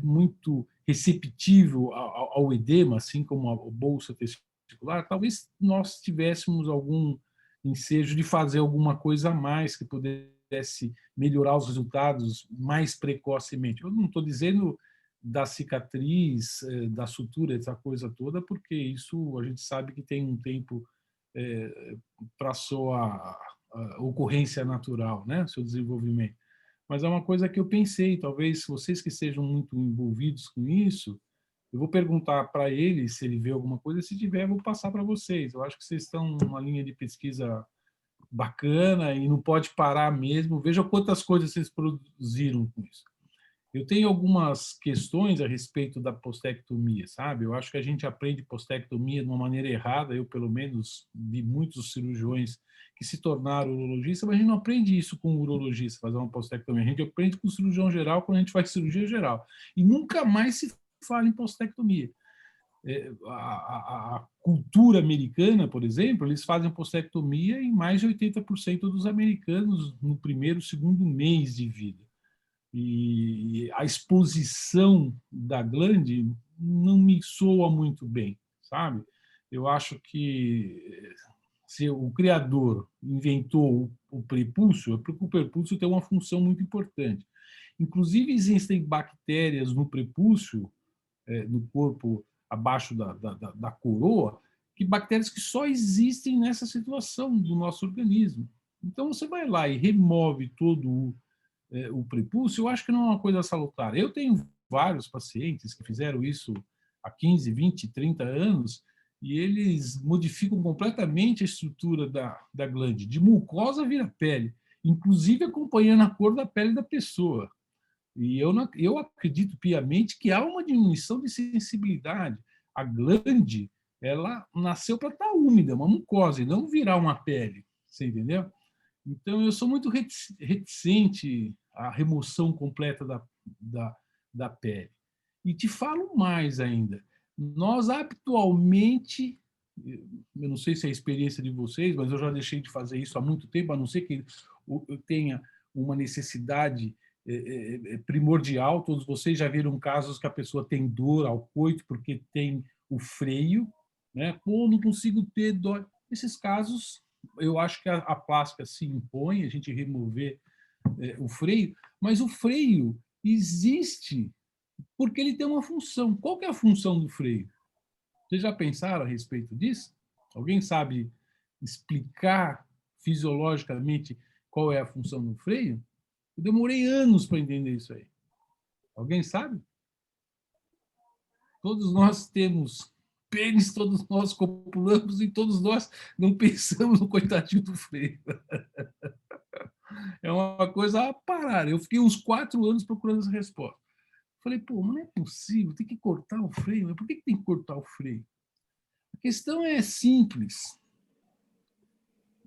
muito receptivo ao edema, assim como a bolsa testicular, talvez nós tivéssemos algum ensejo de fazer alguma coisa a mais que pudesse melhorar os resultados mais precocemente. Eu não estou dizendo da cicatriz, da sutura, essa coisa toda, porque isso a gente sabe que tem um tempo para sua ocorrência natural, né, seu desenvolvimento. Mas é uma coisa que eu pensei, talvez vocês que sejam muito envolvidos com isso, eu vou perguntar para ele se ele vê alguma coisa, se tiver, eu vou passar para vocês. Eu acho que vocês estão numa linha de pesquisa bacana e não pode parar mesmo. Veja quantas coisas vocês produziram com isso. Eu tenho algumas questões a respeito da postectomia, sabe? Eu acho que a gente aprende postectomia de uma maneira errada. Eu, pelo menos, vi muitos cirurgiões que se tornaram urologistas, mas a gente não aprende isso com o urologista, fazer uma postectomia. A gente aprende com o cirurgião geral quando a gente faz cirurgia geral. E nunca mais se fala em postectomia. A cultura americana, por exemplo, eles fazem postectomia em mais de 80% dos americanos no primeiro, segundo mês de vida. E a exposição da glande não me soa muito bem, sabe? Eu acho que se o criador inventou o prepúcio, é porque o prepúcio tem uma função muito importante. Inclusive, existem bactérias no prepúcio, no corpo abaixo da coroa, que bactérias que só existem nessa situação do nosso organismo. Então, você vai lá e remove todo o prepúcio, eu acho que não é uma coisa salutar. Eu tenho vários pacientes que fizeram isso há 15, 20, 30 anos e eles modificam completamente a estrutura da glande. De mucosa vira pele, inclusive acompanhando a cor da pele da pessoa. E eu acredito piamente que há uma diminuição de sensibilidade. A glande, ela nasceu para estar úmida, uma mucosa, e não virar uma pele. Você entendeu? Então, eu sou muito reticente à remoção completa da pele. E te falo mais ainda. Nós, habitualmente, eu não sei se é a experiência de vocês, mas eu já deixei de fazer isso há muito tempo, a não ser que eu tenha uma necessidade primordial. Todos vocês já viram casos que a pessoa tem dor ao coito porque tem o freio, né? Pô, não consigo ter dor. Esses casos eu acho que a plástica se impõe, a gente remover o freio, mas o freio existe porque ele tem uma função. Qual que é a função do freio? Vocês já pensaram a respeito disso? Alguém sabe explicar fisiologicamente qual é a função do freio? Eu demorei anos para entender isso aí. Alguém sabe? Todos nós temos pênis, todos nós copulamos e todos nós não pensamos no coitadinho do freio. É uma coisa a parar. Eu fiquei uns 4 anos procurando essa resposta. Falei, pô, mas não é possível, tem que cortar o freio. Mas por que tem que cortar o freio? A questão é simples.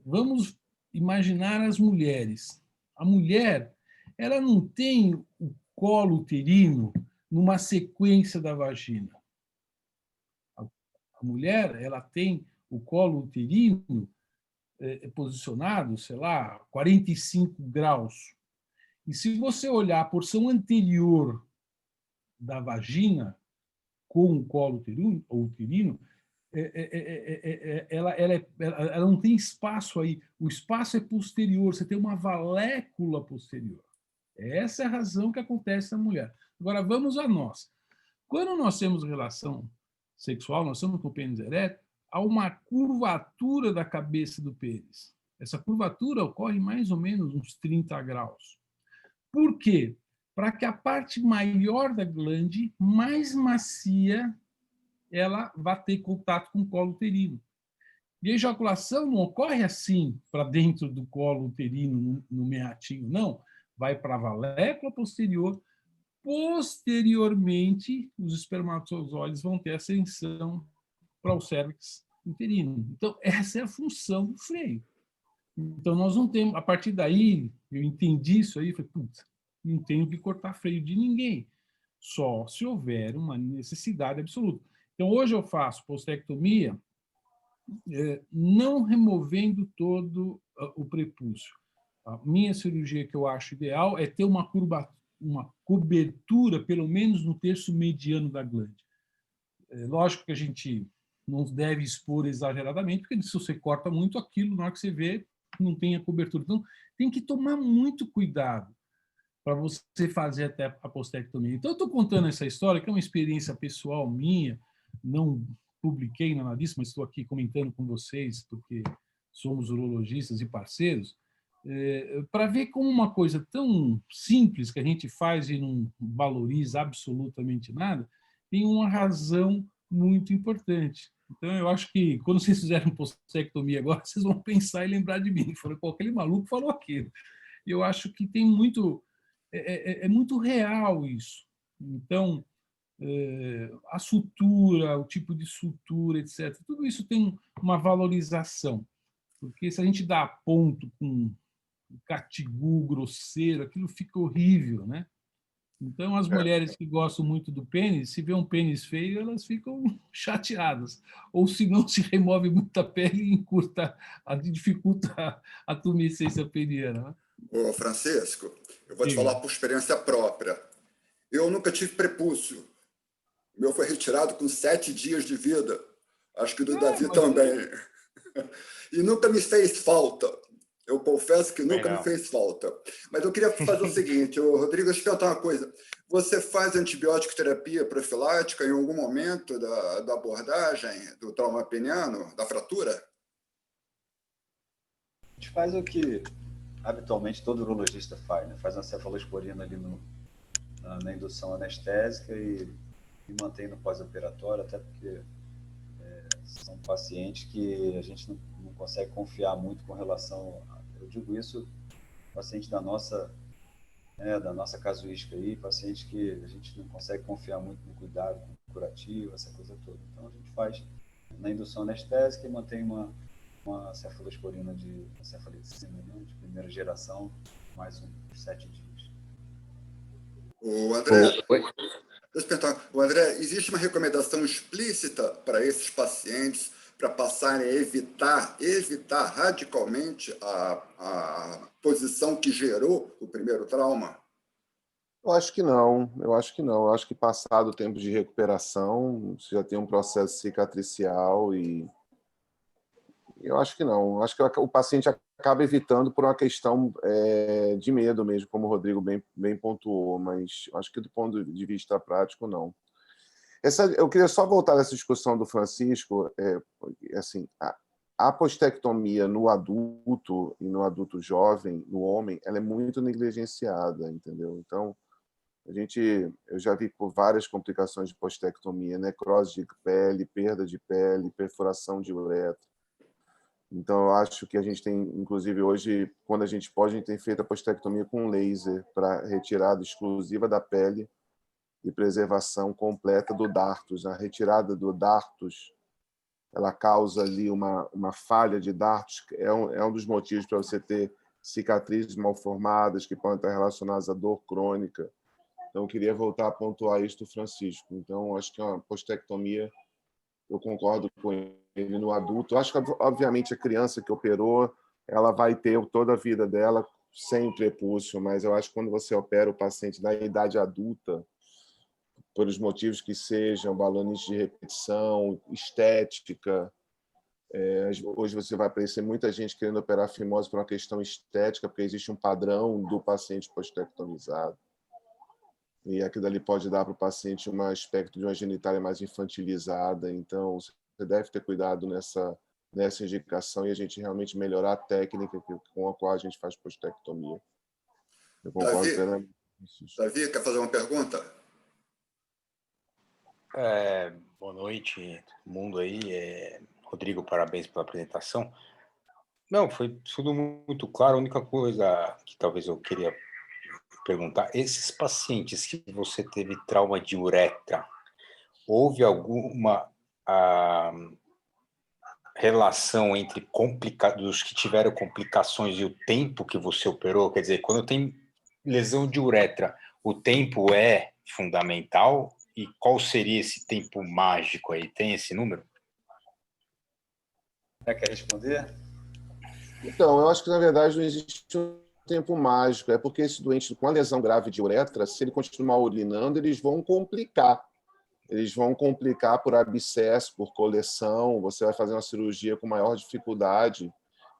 Vamos imaginar as mulheres. A mulher, ela não tem o colo uterino numa sequência da vagina. A mulher, ela tem o colo uterino posicionado, sei lá, 45 graus. E se você olhar a porção anterior da vagina com o colo uterino, ela não tem espaço aí. O espaço é posterior, você tem uma valécula posterior. Essa é a razão que acontece na mulher. Agora, vamos a nós. Quando nós temos relação sexual, nós estamos com o pênis ereto, há uma curvatura da cabeça do pênis. Essa curvatura ocorre mais ou menos uns 30 graus. Por quê? Para que a parte maior da glande, mais macia, ela vá ter contato com o colo uterino. E a ejaculação não ocorre assim, para dentro do colo uterino, no meatinho, não. Vai para a valécula posterior. Posteriormente, os espermatozoides vão ter ascensão para o cérvix uterino. Então, essa é a função do freio. Então, nós não temos... A partir daí, eu entendi isso aí, falei, putz, não tenho que cortar freio de ninguém, só se houver uma necessidade absoluta. Então, hoje eu faço postectomia não removendo todo o prepúcio. A minha cirurgia que eu acho ideal é ter uma cobertura, pelo menos no terço mediano da glande. É lógico que a gente não deve expor exageradamente, porque se você corta muito aquilo, na hora que você vê, não tem a cobertura. Então, tem que tomar muito cuidado para você fazer até a postectomia. Então, eu estou contando essa história, que é uma experiência pessoal minha, não publiquei nada disso, mas estou aqui comentando com vocês, porque somos urologistas e parceiros, para ver como uma coisa tão simples que a gente faz e não valoriza absolutamente nada, tem uma razão muito importante. Então, eu acho que quando vocês fizerem postectomia agora, vocês vão pensar e lembrar de mim. Falaram, pô, aquele maluco falou aquilo. Eu acho que tem muito... É muito real isso. Então, a sutura, o tipo de sutura, etc., tudo isso tem uma valorização. Porque se a gente dá ponto com catigu grosseiro, aquilo fica horrível, né? Então, as mulheres que gostam muito do pênis, se vê um pênis feio, elas ficam chateadas. Ou se não, se remove muita pele e encurta, dificulta a tumescência peniana. Né? Ô, Francisco, eu vou te falar por experiência própria. Eu nunca tive prepúcio. O meu foi retirado com 7 dias de vida. Acho que do Davi também. E nunca me fez falta. Eu confesso que nunca me fez falta. Mas eu queria fazer o seguinte, Rodrigo, deixa eu te perguntar uma coisa. Você faz antibiótico terapia profilática em algum momento da abordagem do trauma peniano, da fratura? A gente faz o que habitualmente todo urologista faz, né? Faz uma cefalosporina ali na indução anestésica e mantém no pós-operatório, até porque são pacientes que a gente não consegue confiar muito com relação a, eu digo isso, paciente da nossa casuística aí, paciente que a gente não consegue confiar muito no cuidado curativo, essa coisa toda. Então a gente faz na indução anestésica e mantém uma cefalosporina de cefalexina, né, de primeira geração, mais uns 7 dias. O André, deixa eu perguntar, o André, existe uma recomendação explícita para esses pacientes para passarem a evitar radicalmente a posição que gerou o primeiro trauma? Eu acho que não. Eu acho que passado o tempo de recuperação, você já tem um processo cicatricial e Eu acho que não. Eu acho que o paciente acaba evitando por uma questão de medo mesmo, como o Rodrigo bem pontuou, mas acho que do ponto de vista prático, não. Eu queria só voltar nessa discussão do Francisco. Assim, a postectomia no adulto e no adulto jovem, no homem, ela é muito negligenciada, entendeu? Então, eu já vi por várias complicações de postectomia, necrose de pele, perda de pele, perfuração de uretra. Então, eu acho que a gente tem, inclusive hoje, quando a gente pode, a gente tem feito a postectomia com laser para retirada exclusiva da pele e preservação completa do dartos. A retirada do dartos, ela causa ali uma falha de dartos, é um dos motivos para você ter cicatrizes mal formadas que podem estar relacionadas à dor crônica. Então, eu queria voltar a pontuar isso do Francisco. Então, acho que é uma postectomia, eu concordo com ele no adulto. Eu acho que, obviamente, a criança que operou, ela vai ter toda a vida dela sem prepúcio, mas eu acho que quando você opera o paciente na idade adulta, por os motivos que sejam, balonice de repetição, estética, hoje você vai aparecer muita gente querendo operar fimose por uma questão estética, porque existe um padrão do paciente postectomizado. E aquilo ali pode dar para o paciente um aspecto de uma genitália mais infantilizada. Então, você deve ter cuidado nessa indicação e a gente realmente melhorar a técnica com a qual a gente faz postectomia. Eu concordo plenamente. Davi, quer fazer uma pergunta? Boa noite, todo mundo aí. Rodrigo, parabéns pela apresentação. Não, foi tudo muito claro. A única coisa que talvez eu queria perguntar, esses pacientes que você teve trauma de uretra, houve alguma relação entre dos que tiveram complicações e o tempo que você operou? Quer dizer, quando tem lesão de uretra, o tempo é fundamental? E qual seria esse tempo mágico aí? Tem esse número? Quer responder? Então, eu acho que, na verdade, não existe um tempo mágico. É porque esse doente com a lesão grave de uretra, se ele continuar urinando, eles vão complicar. Eles vão complicar por abscesso, por coleção, você vai fazer uma cirurgia com maior dificuldade.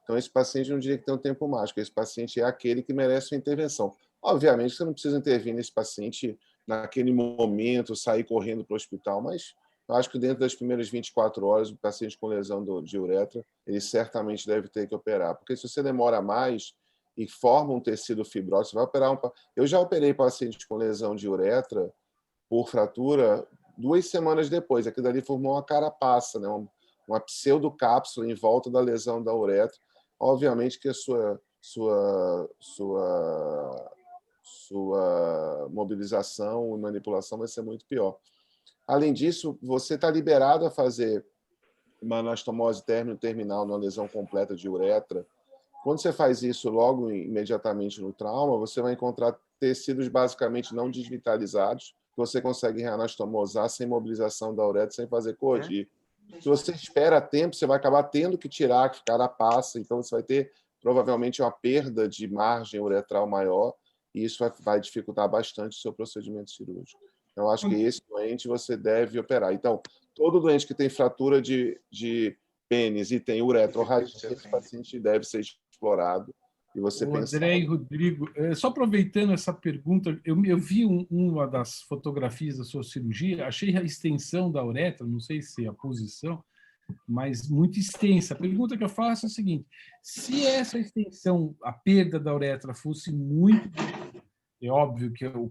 Então, esse paciente não diria que tem um tempo mágico. Esse paciente é aquele que merece uma intervenção. Obviamente, você não precisa intervir nesse paciente naquele momento, sair correndo para o hospital, mas eu acho que dentro das primeiras 24 horas, o paciente com lesão de uretra, ele certamente deve ter que operar. Porque se você demora mais e forma um tecido fibroso, você vai operar Eu já operei pacientes com lesão de uretra por fratura 2 semanas depois. Aquilo ali formou uma carapaça, né? Uma pseudocápsula em volta da lesão da uretra. Obviamente que a sua mobilização e manipulação vai ser muito pior. Além disso, você está liberado a fazer uma anastomose término-terminal numa lesão completa de uretra. Quando você faz isso logo imediatamente no trauma, você vai encontrar tecidos basicamente não desvitalizados, que você consegue reanastomosar sem mobilização da uretra, sem fazer corrigir. Se você espera tempo, você vai acabar tendo que tirar, que carapaça, então você vai ter provavelmente uma perda de margem uretral maior, e isso vai dificultar bastante o seu procedimento cirúrgico. Eu acho que esse doente você deve operar. Então, todo doente que tem fratura de pênis e tem uretrorragia, esse paciente deve ser explorado. E você André e Rodrigo, só aproveitando essa pergunta, eu vi uma das fotografias da sua cirurgia, achei a extensão da uretra, não sei se é a posição, mas muito extensa. A pergunta que eu faço é a seguinte: se essa extensão, a perda da uretra fosse muito, é óbvio que o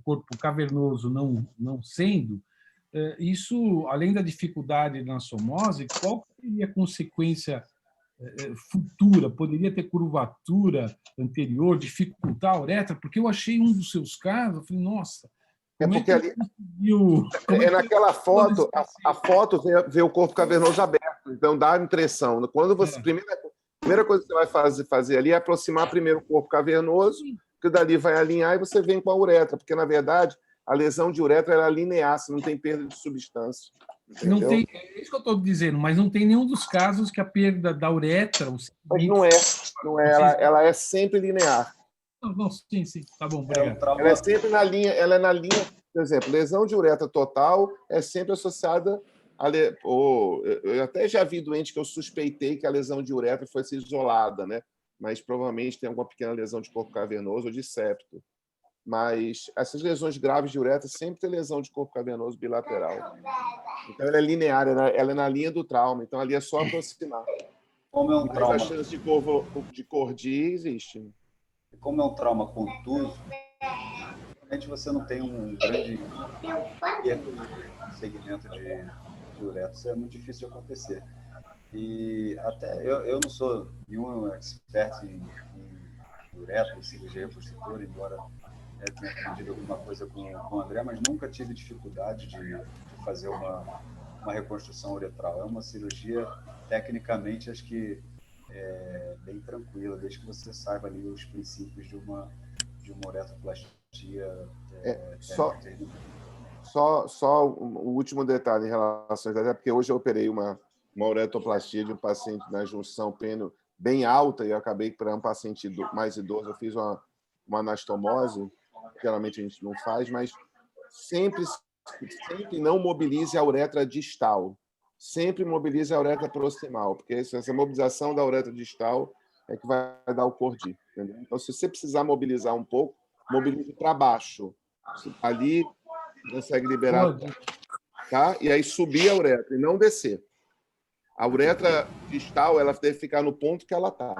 corpo cavernoso não sendo, isso, além da dificuldade na somose, qual seria a consequência futura? Poderia ter curvatura anterior, dificultar a uretra? Porque eu achei um dos seus casos, eu falei, nossa, como porque é que ele conseguiu... naquela foto, a foto vê o corpo cavernoso aberto, então dá a impressão. Quando você, primeira coisa que você vai fazer ali é aproximar primeiro o corpo cavernoso, que dali vai alinhar e você vem com a uretra, porque, na verdade, a lesão de uretra é linear, você não tem perda de substância. Não tem, é isso que eu estou dizendo, mas não tem nenhum dos casos que a perda da uretra... Mas não é, ela é sempre linear. Não, sim, tá bom, obrigado. Ela é sempre na linha, por exemplo, lesão de uretra total é sempre associada Eu até já vi doente que eu suspeitei que a lesão de uretra fosse isolada, né? Mas provavelmente tem alguma pequena lesão de corpo cavernoso ou de septo. Mas essas lesões graves de uretra sempre tem lesão de corpo cavernoso bilateral. Então, ela é linear, ela é na linha do trauma. Então, ali é só aproximar. Como é um Mas trauma, a chance de cordir existe. como é um trauma contuso, realmente você não tem um grande segmento de uretra. Isso é muito difícil de acontecer. E até eu não sou nenhum expert em uretra, em cirurgia reconstrutora, embora tenha aprendido alguma coisa com o André, mas nunca tive dificuldade de fazer uma reconstrução uretral. É uma cirurgia, tecnicamente, acho que bem tranquila, desde que você saiba ali os princípios de uma uretroplastia. Só o último detalhe em relação a isso, até porque hoje eu operei uma uretoplastia de um paciente na junção pênio bem alta e eu acabei para um paciente mais idoso, eu fiz uma anastomose, geralmente a gente não faz, mas sempre não mobilize a uretra distal. Sempre mobilize a uretra proximal, porque essa mobilização da uretra distal é que vai dar o cordir. Entendeu? Então, se você precisar mobilizar um pouco, mobilize para baixo. Ali, consegue liberar, tá? E aí subir a uretra e não descer. A uretra distal, ela deve ficar no ponto que ela está.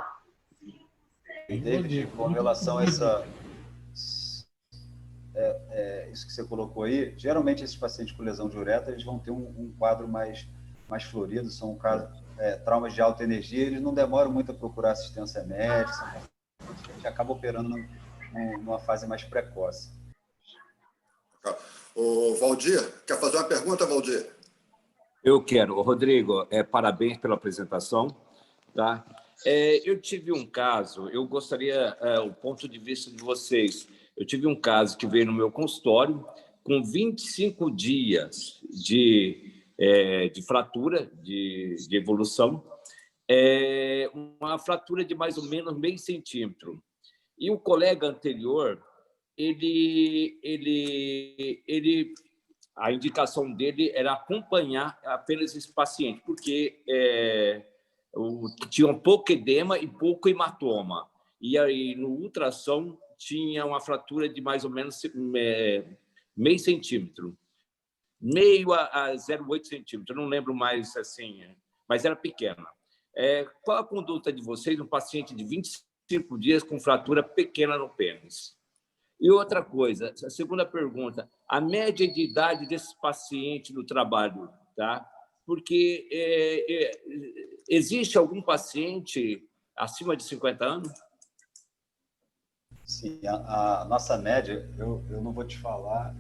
E, David, com relação a isso que você colocou aí, geralmente esses pacientes com lesão de uretra, eles vão ter um quadro mais florido, são traumas de alta energia, eles não demoram muito a procurar assistência médica, a gente acaba operando numa fase mais precoce. O Valdir, quer fazer uma pergunta, Valdir? Eu quero. Rodrigo, parabéns pela apresentação. Tá? Eu tive um caso, eu gostaria o ponto de vista de vocês. Eu tive um caso que veio no meu consultório com 25 dias de fratura, de evolução, uma fratura de mais ou menos meio centímetro. E o colega anterior, a indicação dele era acompanhar apenas esse paciente, porque tinha um pouco edema e pouco hematoma. E aí, no ultrassom, tinha uma fratura de mais ou menos meio centímetro. Meio a 0,8 centímetros, não lembro mais assim, mas era pequena. Qual a conduta de vocês, um paciente de 25 dias com fratura pequena no pênis? E outra coisa, a segunda pergunta, a média de idade desse paciente no trabalho, tá? Porque existe algum paciente acima de 50 anos? Sim, a nossa média, eu não vou te falar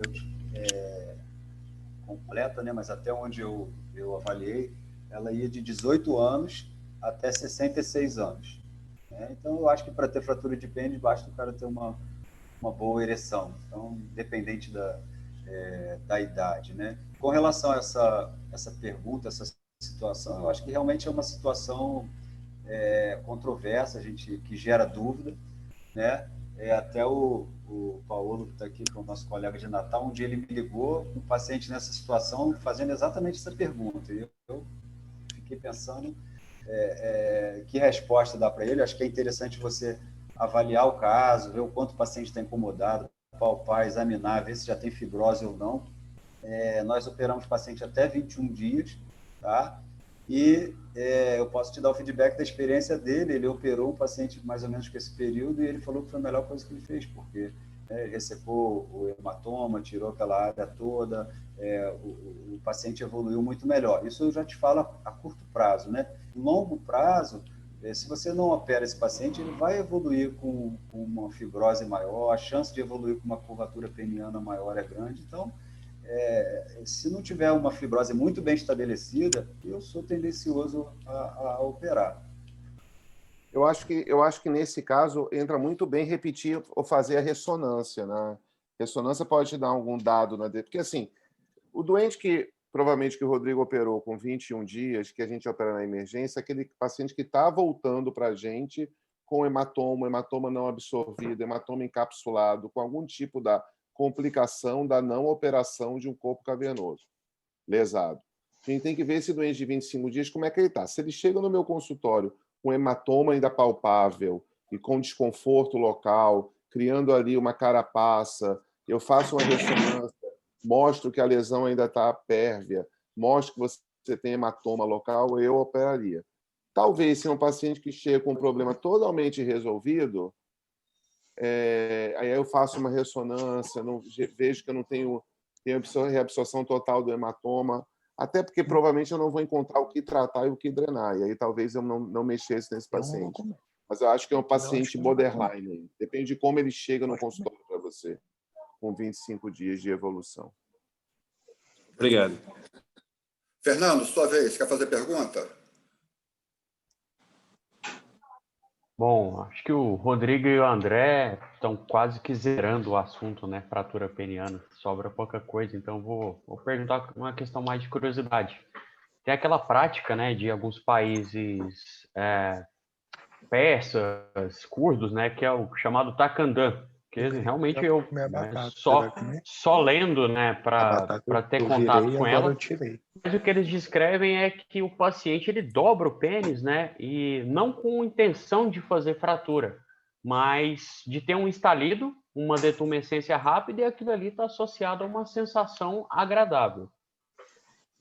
completa, né? Mas até onde eu avaliei, ela ia de 18 anos até 66 anos. Né? Então, eu acho que para ter fratura de pênis, basta o cara ter uma boa ereção, então, independente da idade. Né? Com relação a essa pergunta, essa situação, eu acho que realmente é uma situação controversa, que gera dúvida. Né? Até o Paulo, que está aqui, que é o nosso colega de Natal, um dia ele me ligou, um paciente nessa situação, fazendo exatamente essa pergunta. E eu fiquei pensando que resposta dar para ele. Acho que é interessante você avaliar o caso, ver o quanto o paciente está incomodado, palpar, examinar, ver se já tem fibrose ou não. Nós operamos o paciente até 21 dias, tá? E eu posso te dar o feedback da experiência dele. Ele operou um paciente mais ou menos com esse período e ele falou que foi a melhor coisa que ele fez, porque ressecou o hematoma, tirou aquela área toda, o paciente evoluiu muito melhor. Isso eu já te falo a curto prazo, né? Em longo prazo, se você não opera esse paciente, ele vai evoluir com uma fibrose maior, a chance de evoluir com uma curvatura peniana maior é grande. Então, se não tiver uma fibrose muito bem estabelecida, eu sou tendencioso a operar. Eu acho que nesse caso entra muito bem repetir ou fazer a ressonância. Né? A ressonância pode te dar algum dado, porque assim, o doente provavelmente que o Rodrigo operou com 21 dias, que a gente opera na emergência, é aquele paciente que está voltando para a gente com hematoma não absorvido, hematoma encapsulado, com algum tipo da complicação da não operação de um corpo cavernoso lesado. A gente tem que ver esse doente de 25 dias, como é que ele está. Se ele chega no meu consultório com hematoma ainda palpável e com desconforto local, criando ali uma carapaça, eu faço uma ressonância, mostro que a lesão ainda está pérvia, mostro que você tem hematoma local, eu operaria. Talvez, se é um paciente que chega com um problema totalmente resolvido, aí eu faço uma ressonância, vejo que eu não tenho reabsorção total do hematoma, até porque provavelmente eu não vou encontrar o que tratar e o que drenar, e aí talvez eu não mexesse nesse paciente. Mas eu acho que é um paciente borderline. Depende de como ele chega no consultório para você, com 25 dias de evolução. Obrigado. Fernando, sua vez, quer fazer pergunta? Bom, acho que o Rodrigo e o André estão quase que zerando o assunto, né? Fratura peniana, sobra pouca coisa, então vou perguntar uma questão mais de curiosidade. Tem aquela prática, né, de alguns países persas, curdos, né, que é o chamado Takandan, que realmente eu só lendo, né, para ter contato com ela. Mas o que eles descrevem é que o paciente ele dobra o pênis, né, e não com intenção de fazer fratura, mas de ter um estalido, uma detumescência rápida, e aquilo ali está associado a uma sensação agradável.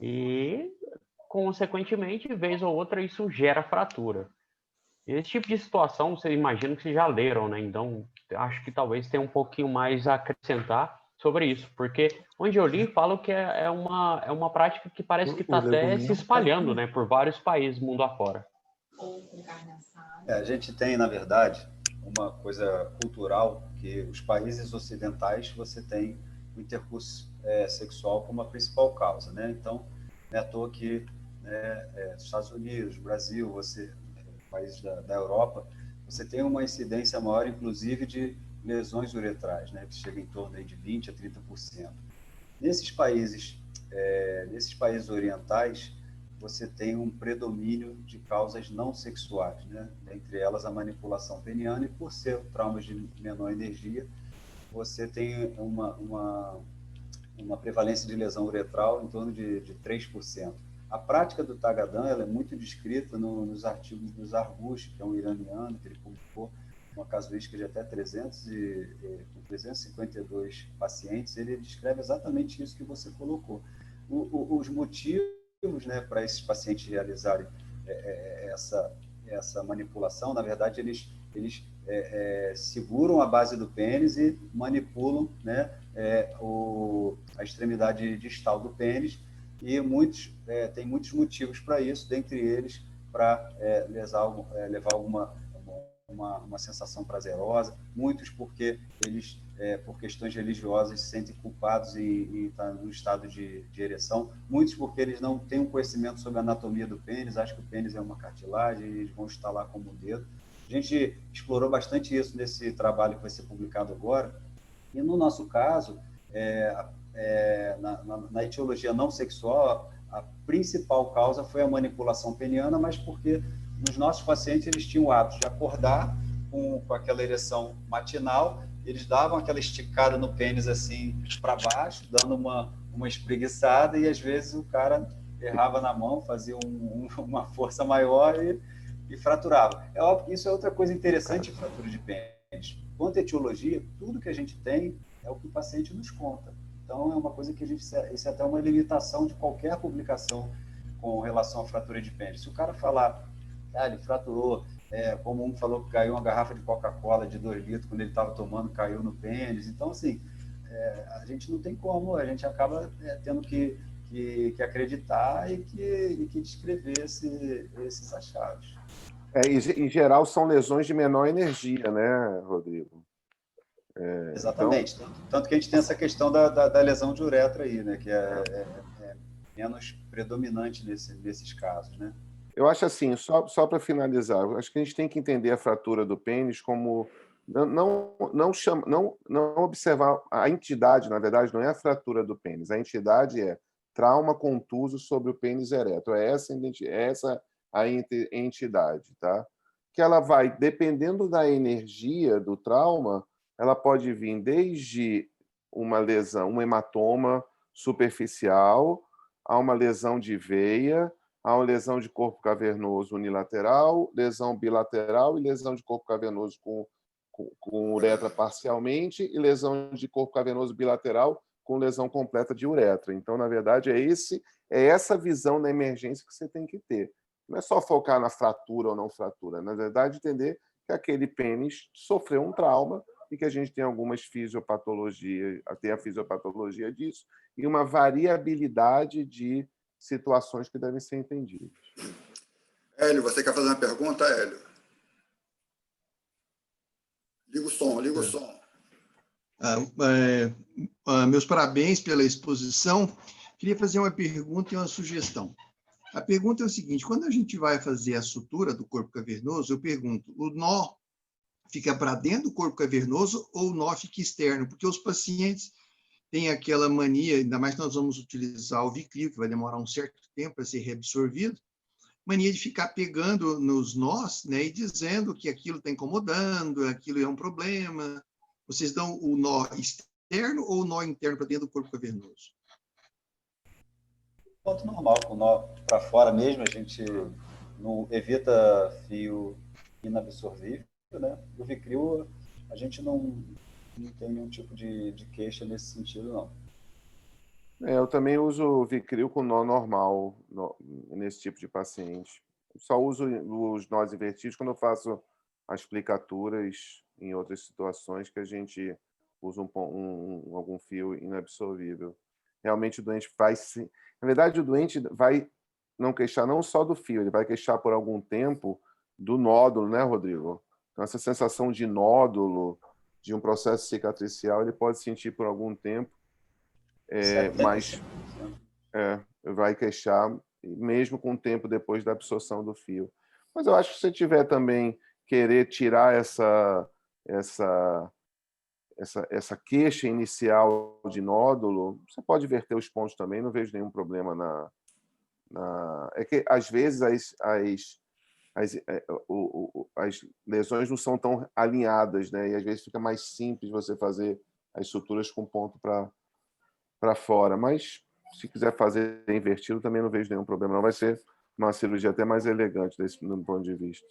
E, consequentemente, vez ou outra, isso gera fratura. Esse tipo de situação, vocês imaginam que vocês já leram, né? Então, acho que talvez tenha um pouquinho mais a acrescentar sobre isso, porque onde eu li, falam que é uma prática que parece que está até se espalhando, né, por vários países mundo afora. A gente tem, na verdade, uma coisa cultural, que os países ocidentais você tem o intercurso sexual como a principal causa, né? Então, não é à toa que Estados Unidos, Brasil, países da Europa, você tem uma incidência maior, inclusive, de lesões uretrais, né, que chega em torno aí de 20% a 30%. Nesses países orientais, você tem um predomínio de causas não sexuais, né? Entre elas a manipulação peniana, e por ser traumas de menor energia, você tem uma prevalência de lesão uretral em torno de 3%. A prática do Tagadã ela é muito descrita nos artigos do Zargush, que é um iraniano, que ele publicou uma casuística de até 352 pacientes. Ele descreve exatamente isso que você colocou. Os motivos, né, para esses pacientes realizarem essa manipulação, na verdade, eles seguram a base do pênis e manipulam, né, a extremidade distal do pênis, e tem muitos motivos para isso, dentre eles para levar uma sensação prazerosa, muitos porque eles, por questões religiosas, se sentem culpados e estão no estado de ereção, muitos porque eles não têm um conhecimento sobre a anatomia do pênis, acham que o pênis é uma cartilagem e eles vão instalar como o dedo. A gente explorou bastante isso nesse trabalho que vai ser publicado agora, e no nosso caso, na etiologia não sexual, a principal causa foi a manipulação peniana, mas porque nos nossos pacientes eles tinham o hábito de acordar com aquela ereção matinal, eles davam aquela esticada no pênis assim para baixo, dando uma espreguiçada, e às vezes o cara errava na mão, fazia uma força maior e fraturava. É óbvio que isso é outra coisa interessante em fratura de pênis. Quanto à etiologia, tudo que a gente tem é o que o paciente nos conta. Então, é uma coisa que isso é até uma limitação de qualquer publicação com relação à fratura de pênis. Se o cara falar, ele fraturou, como um falou que caiu uma garrafa de Coca-Cola de 2 litros quando ele estava tomando, caiu no pênis. Então, assim, a gente não tem como, a gente acaba tendo que acreditar e que descrever esses achados. Em geral, são lesões de menor energia, né, Rodrigo? Exatamente. Então, tanto que a gente tem essa questão da lesão de uretra aí, né, que é menos predominante nesses casos, né? Eu acho assim, só para finalizar, acho que a gente tem que entender a fratura do pênis como não observar a entidade, na verdade, não é a fratura do pênis, a entidade é trauma contuso sobre o pênis ereto, é essa a entidade, tá? Que ela vai, dependendo da energia do trauma, ela pode vir desde uma lesão, um hematoma superficial, há uma lesão de veia, há uma lesão de corpo cavernoso unilateral, lesão bilateral e lesão de corpo cavernoso com uretra parcialmente e lesão de corpo cavernoso bilateral com lesão completa de uretra. Então, na verdade, é essa visão da emergência que você tem que ter. Não é só focar na fratura ou não fratura. Na verdade, entender que aquele pênis sofreu um trauma e que a gente tem algumas fisiopatologias, tem a fisiopatologia disso, e uma variabilidade de situações que devem ser entendidas. Hélio, você quer fazer uma pergunta, Hélio? Liga o som, liga o som. Meus parabéns pela exposição. Queria fazer uma pergunta e uma sugestão. A pergunta é o seguinte: quando a gente vai fazer a sutura do corpo cavernoso, eu pergunto, o nó fica para dentro do corpo cavernoso ou o nó fica externo? Porque os pacientes têm aquela mania, ainda mais que nós vamos utilizar o Vicryl, que vai demorar um certo tempo para ser reabsorvido, mania de ficar pegando nos nós, né, e dizendo que aquilo está incomodando, aquilo é um problema. Vocês dão o nó externo ou o nó interno para dentro do corpo cavernoso? Ponto normal, com o nó para fora mesmo, a gente não evita fio inabsorvível, né? O Vicryl, a gente não tem nenhum tipo de queixa nesse sentido, não. Eu também uso o Vicryl com nó normal nesse tipo de paciente. Só uso os nós invertidos quando eu faço as aplicaturas em outras situações que a gente usa algum fio inabsorvível. Realmente o doente vai se... Na verdade, o doente vai não queixar não só do fio, ele vai queixar por algum tempo do nódulo, né, Rodrigo? Então, essa sensação de nódulo, de um processo cicatricial, ele pode sentir por algum tempo, mas vai queixar mesmo com o tempo depois da absorção do fio. Mas eu acho que se você tiver também querer tirar essa queixa inicial de nódulo, você pode verter os pontos também, não vejo nenhum problema É que, às vezes, as lesões não são tão alinhadas, né? E, às vezes, fica mais simples você fazer as suturas com ponto para fora. Mas, se quiser fazer invertido, também não vejo nenhum problema. Não vai ser uma cirurgia até mais elegante desse ponto de vista.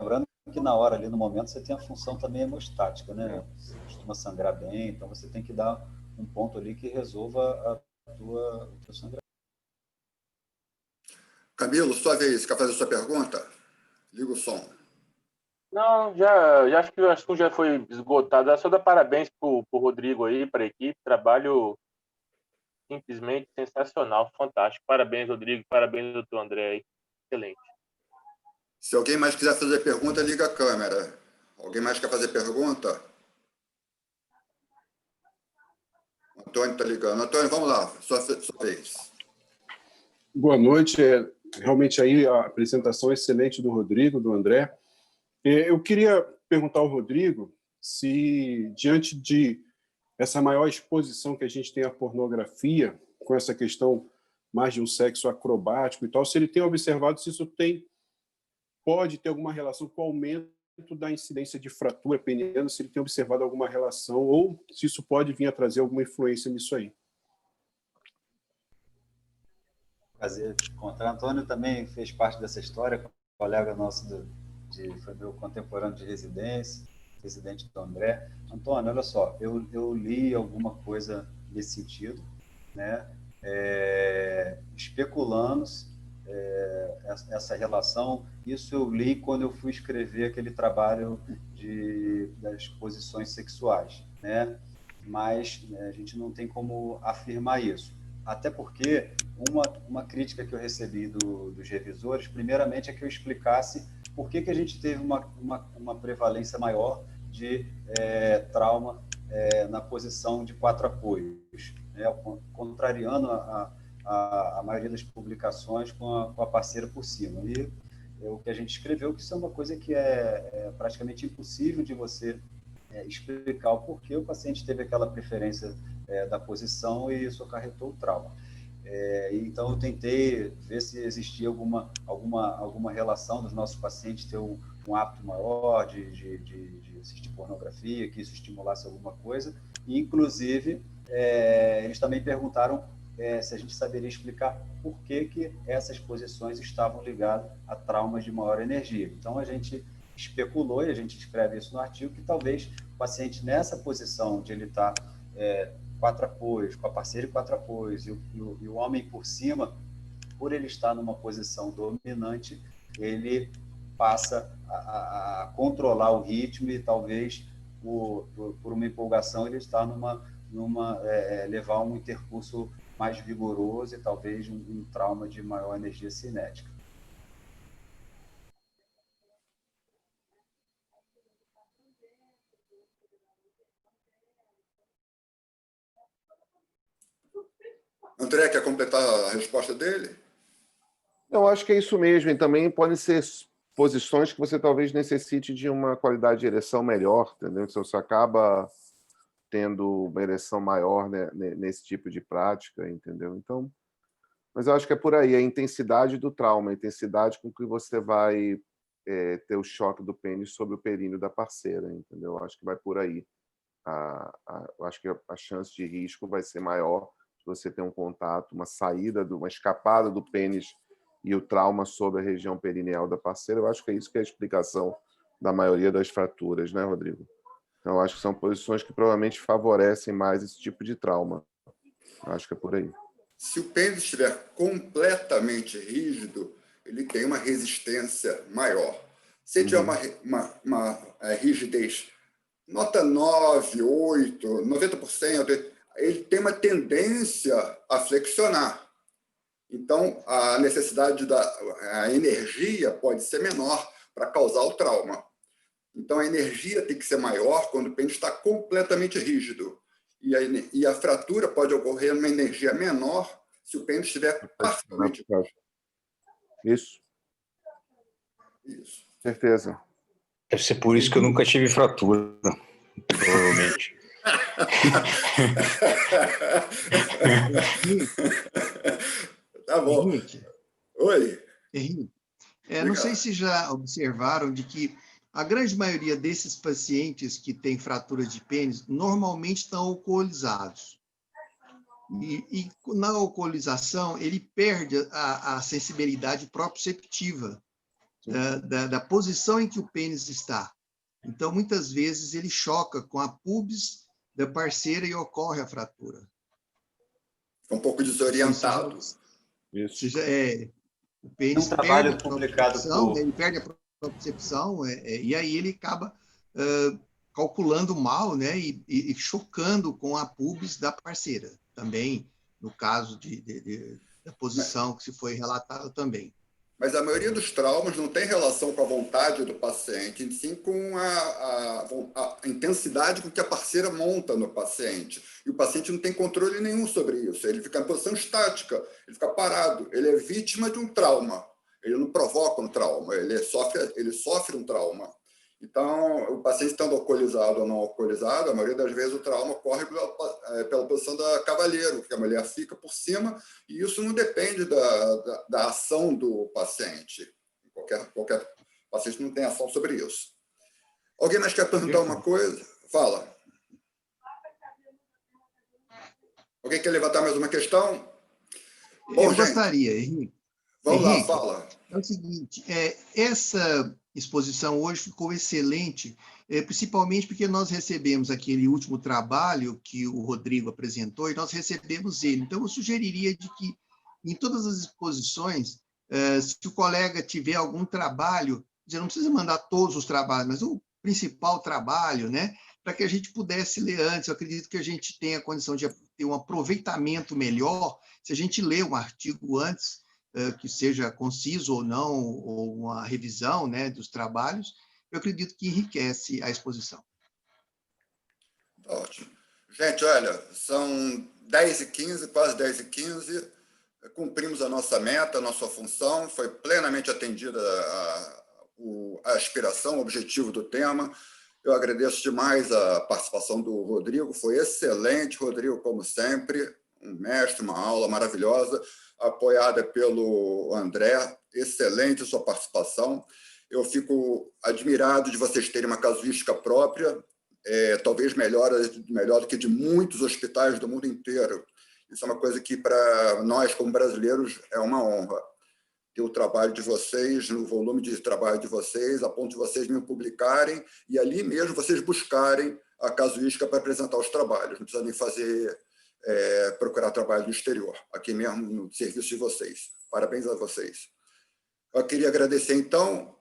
Lembrando que na hora, ali no momento, você tem a função também hemostática, né? Você costuma sangrar bem, então você tem que dar um ponto ali que resolva o teu sangramento. Camilo, sua vez, quer fazer sua pergunta? Liga o som. Não, já acho que o assunto já foi esgotado. Eu só dar parabéns para o Rodrigo aí, para a equipe. Trabalho simplesmente sensacional, fantástico. Parabéns, Rodrigo. Parabéns, doutor André. Aí. Excelente. Se alguém mais quiser fazer pergunta, liga a câmera. Alguém mais quer fazer pergunta? Antônio está ligando. Antônio, vamos lá, sua vez. Boa noite. Realmente aí a apresentação excelente do Rodrigo, do André. Eu queria perguntar ao Rodrigo se, diante de essa maior exposição que a gente tem à pornografia, com essa questão mais de um sexo acrobático e tal, se ele tem observado se isso pode ter alguma relação com o aumento da incidência de fratura peniana, se ele tem observado alguma relação, ou se isso pode vir a trazer alguma influência nisso aí. Prazer te encontrar. Antônio também fez parte dessa história, colega nosso, foi meu contemporâneo de residência, residente do André. Antônio, olha só, eu li alguma coisa nesse sentido, né? Especulando essa relação. Isso eu li quando eu fui escrever aquele trabalho das posições sexuais, né? Mas a gente não tem como afirmar isso. Até porque uma crítica que eu recebi dos revisores, primeiramente, é que eu explicasse por que a gente teve uma prevalência maior de trauma na posição de 4 apoios, né? Contrariando a maioria das publicações com a parceira por cima. E o que a gente escreveu, que isso é uma coisa que é praticamente impossível de você explicar o porquê o paciente teve aquela preferência da posição e isso acarretou o trauma. Então, eu tentei ver se existia alguma relação dos nossos pacientes ter um hábito maior de assistir pornografia, que isso estimulasse alguma coisa. E, inclusive, eles também perguntaram se a gente saberia explicar por que essas posições estavam ligadas a traumas de maior energia. Então, a gente especulou, e a gente escreve isso no artigo, que talvez o paciente nessa posição de ele estar 4 apoios, com a parceira e 4 apoios, e o homem por cima, por ele estar numa posição dominante, ele passa a controlar o ritmo e talvez por uma empolgação ele está levar um intercurso mais vigoroso e talvez um trauma de maior energia cinética. André, quer completar a resposta dele? Eu acho que é isso mesmo. E também podem ser posições que você talvez necessite de uma qualidade de ereção melhor, entendeu? Então, você acaba tendo uma ereção maior, né, nesse tipo de prática, entendeu? Então, mas eu acho que é por aí, a intensidade do trauma, a intensidade com que você vai ter o choque do pênis sobre o períneo da parceira, entendeu? Eu acho que vai por aí. Eu acho que a chance de risco vai ser maior se você ter um contato, uma saída, uma escapada do pênis e o trauma sobre a região perineal da parceira. Eu acho que é isso que é a explicação da maioria das fraturas, né, Rodrigo? Então, eu acho que são posições que provavelmente favorecem mais esse tipo de trauma. Eu acho que é por aí. Se o pênis estiver completamente rígido, ele tem uma resistência maior. Se tiver uma rigidez, nota 9, 8, 90%, ele tem uma tendência a flexionar. Então, a necessidade a energia pode ser menor para causar o trauma. Então, a energia tem que ser maior quando o pênis está completamente rígido. E a fratura pode ocorrer numa energia menor se o pênis estiver parcialmente rígido. Isso. Isso. Certeza. Deve ser por isso que eu nunca tive fratura, provavelmente. Tá bom. Henrique. Oi. Henrique, não sei se já observaram de que a grande maioria desses pacientes que têm fratura de pênis normalmente estão alcoolizados. E na alcoolização, ele perde a sensibilidade proprioceptiva da posição em que o pênis está. Então, muitas vezes, ele choca com a pubis da parceira e ocorre a fratura. Um pouco desorientado. Isso. O pênis perde a propriocepção, ele perde a propriocepção, e aí ele acaba calculando mal, né, e chocando com a pubis da parceira. Também, no caso da posição que se foi relatada também. Mas a maioria dos traumas não tem relação com a vontade do paciente, sim com a intensidade com que a parceira monta no paciente. E o paciente não tem controle nenhum sobre isso. Ele fica em posição estática, ele fica parado. Ele é vítima de um trauma. Ele não provoca um trauma, ele sofre um trauma. Então, o paciente estando alcoolizado ou não alcoolizado, a maioria das vezes o trauma ocorre pela posição da cavalheiro, que a mulher fica por cima, e isso não depende da ação do paciente. Qualquer paciente não tem ação sobre isso. Alguém mais quer perguntar uma coisa? Fala. Alguém quer levantar mais uma questão? Bom, eu gostaria, Henrique. Vamos lá, fala. É o seguinte, essa exposição hoje ficou excelente, principalmente porque nós recebemos aquele último trabalho que o Rodrigo apresentou e nós recebemos ele. Então, eu sugeriria de que, em todas as exposições, se o colega tiver algum trabalho, não precisa mandar todos os trabalhos, mas o principal trabalho, né, para que a gente pudesse ler antes. Eu acredito que a gente tem a condição de ter um aproveitamento melhor se a gente ler um artigo antes, que seja conciso ou não, ou uma revisão, né, dos trabalhos. Eu acredito que enriquece a exposição. Ótimo. Gente, olha, são 10h15, quase 10h15, cumprimos a nossa meta, a nossa função, foi plenamente atendida a aspiração, o objetivo do tema. Eu agradeço demais a participação do Rodrigo, foi excelente, Rodrigo, como sempre, um mestre, uma aula maravilhosa, apoiada pelo André, excelente a sua participação. Eu fico admirado de vocês terem uma casuística própria, talvez melhor do que de muitos hospitais do mundo inteiro. Isso é uma coisa que, para nós, como brasileiros, é uma honra. Ter o trabalho de vocês, no volume de trabalho de vocês, a ponto de vocês me publicarem e ali mesmo vocês buscarem a casuística para apresentar os trabalhos. Não precisa nem fazer, procurar trabalho no exterior, aqui mesmo no serviço de vocês. Parabéns a vocês. Eu queria agradecer, então,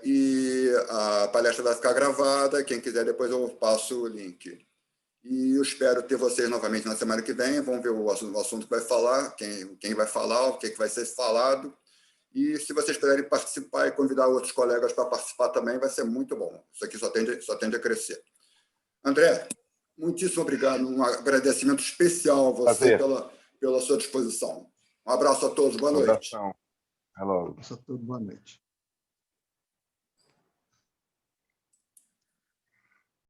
e a palestra vai ficar gravada. Quem quiser, depois eu passo o link. E eu espero ter vocês novamente na semana que vem. Vamos ver o assunto que vai falar, quem vai falar, o que vai ser falado. E se vocês puderem participar e convidar outros colegas para participar também, vai ser muito bom. Isso aqui só tende a crescer. André, muitíssimo obrigado. Um agradecimento especial a você pela sua disposição. Um abraço a todos. Boa noite. Até logo. Boa noite.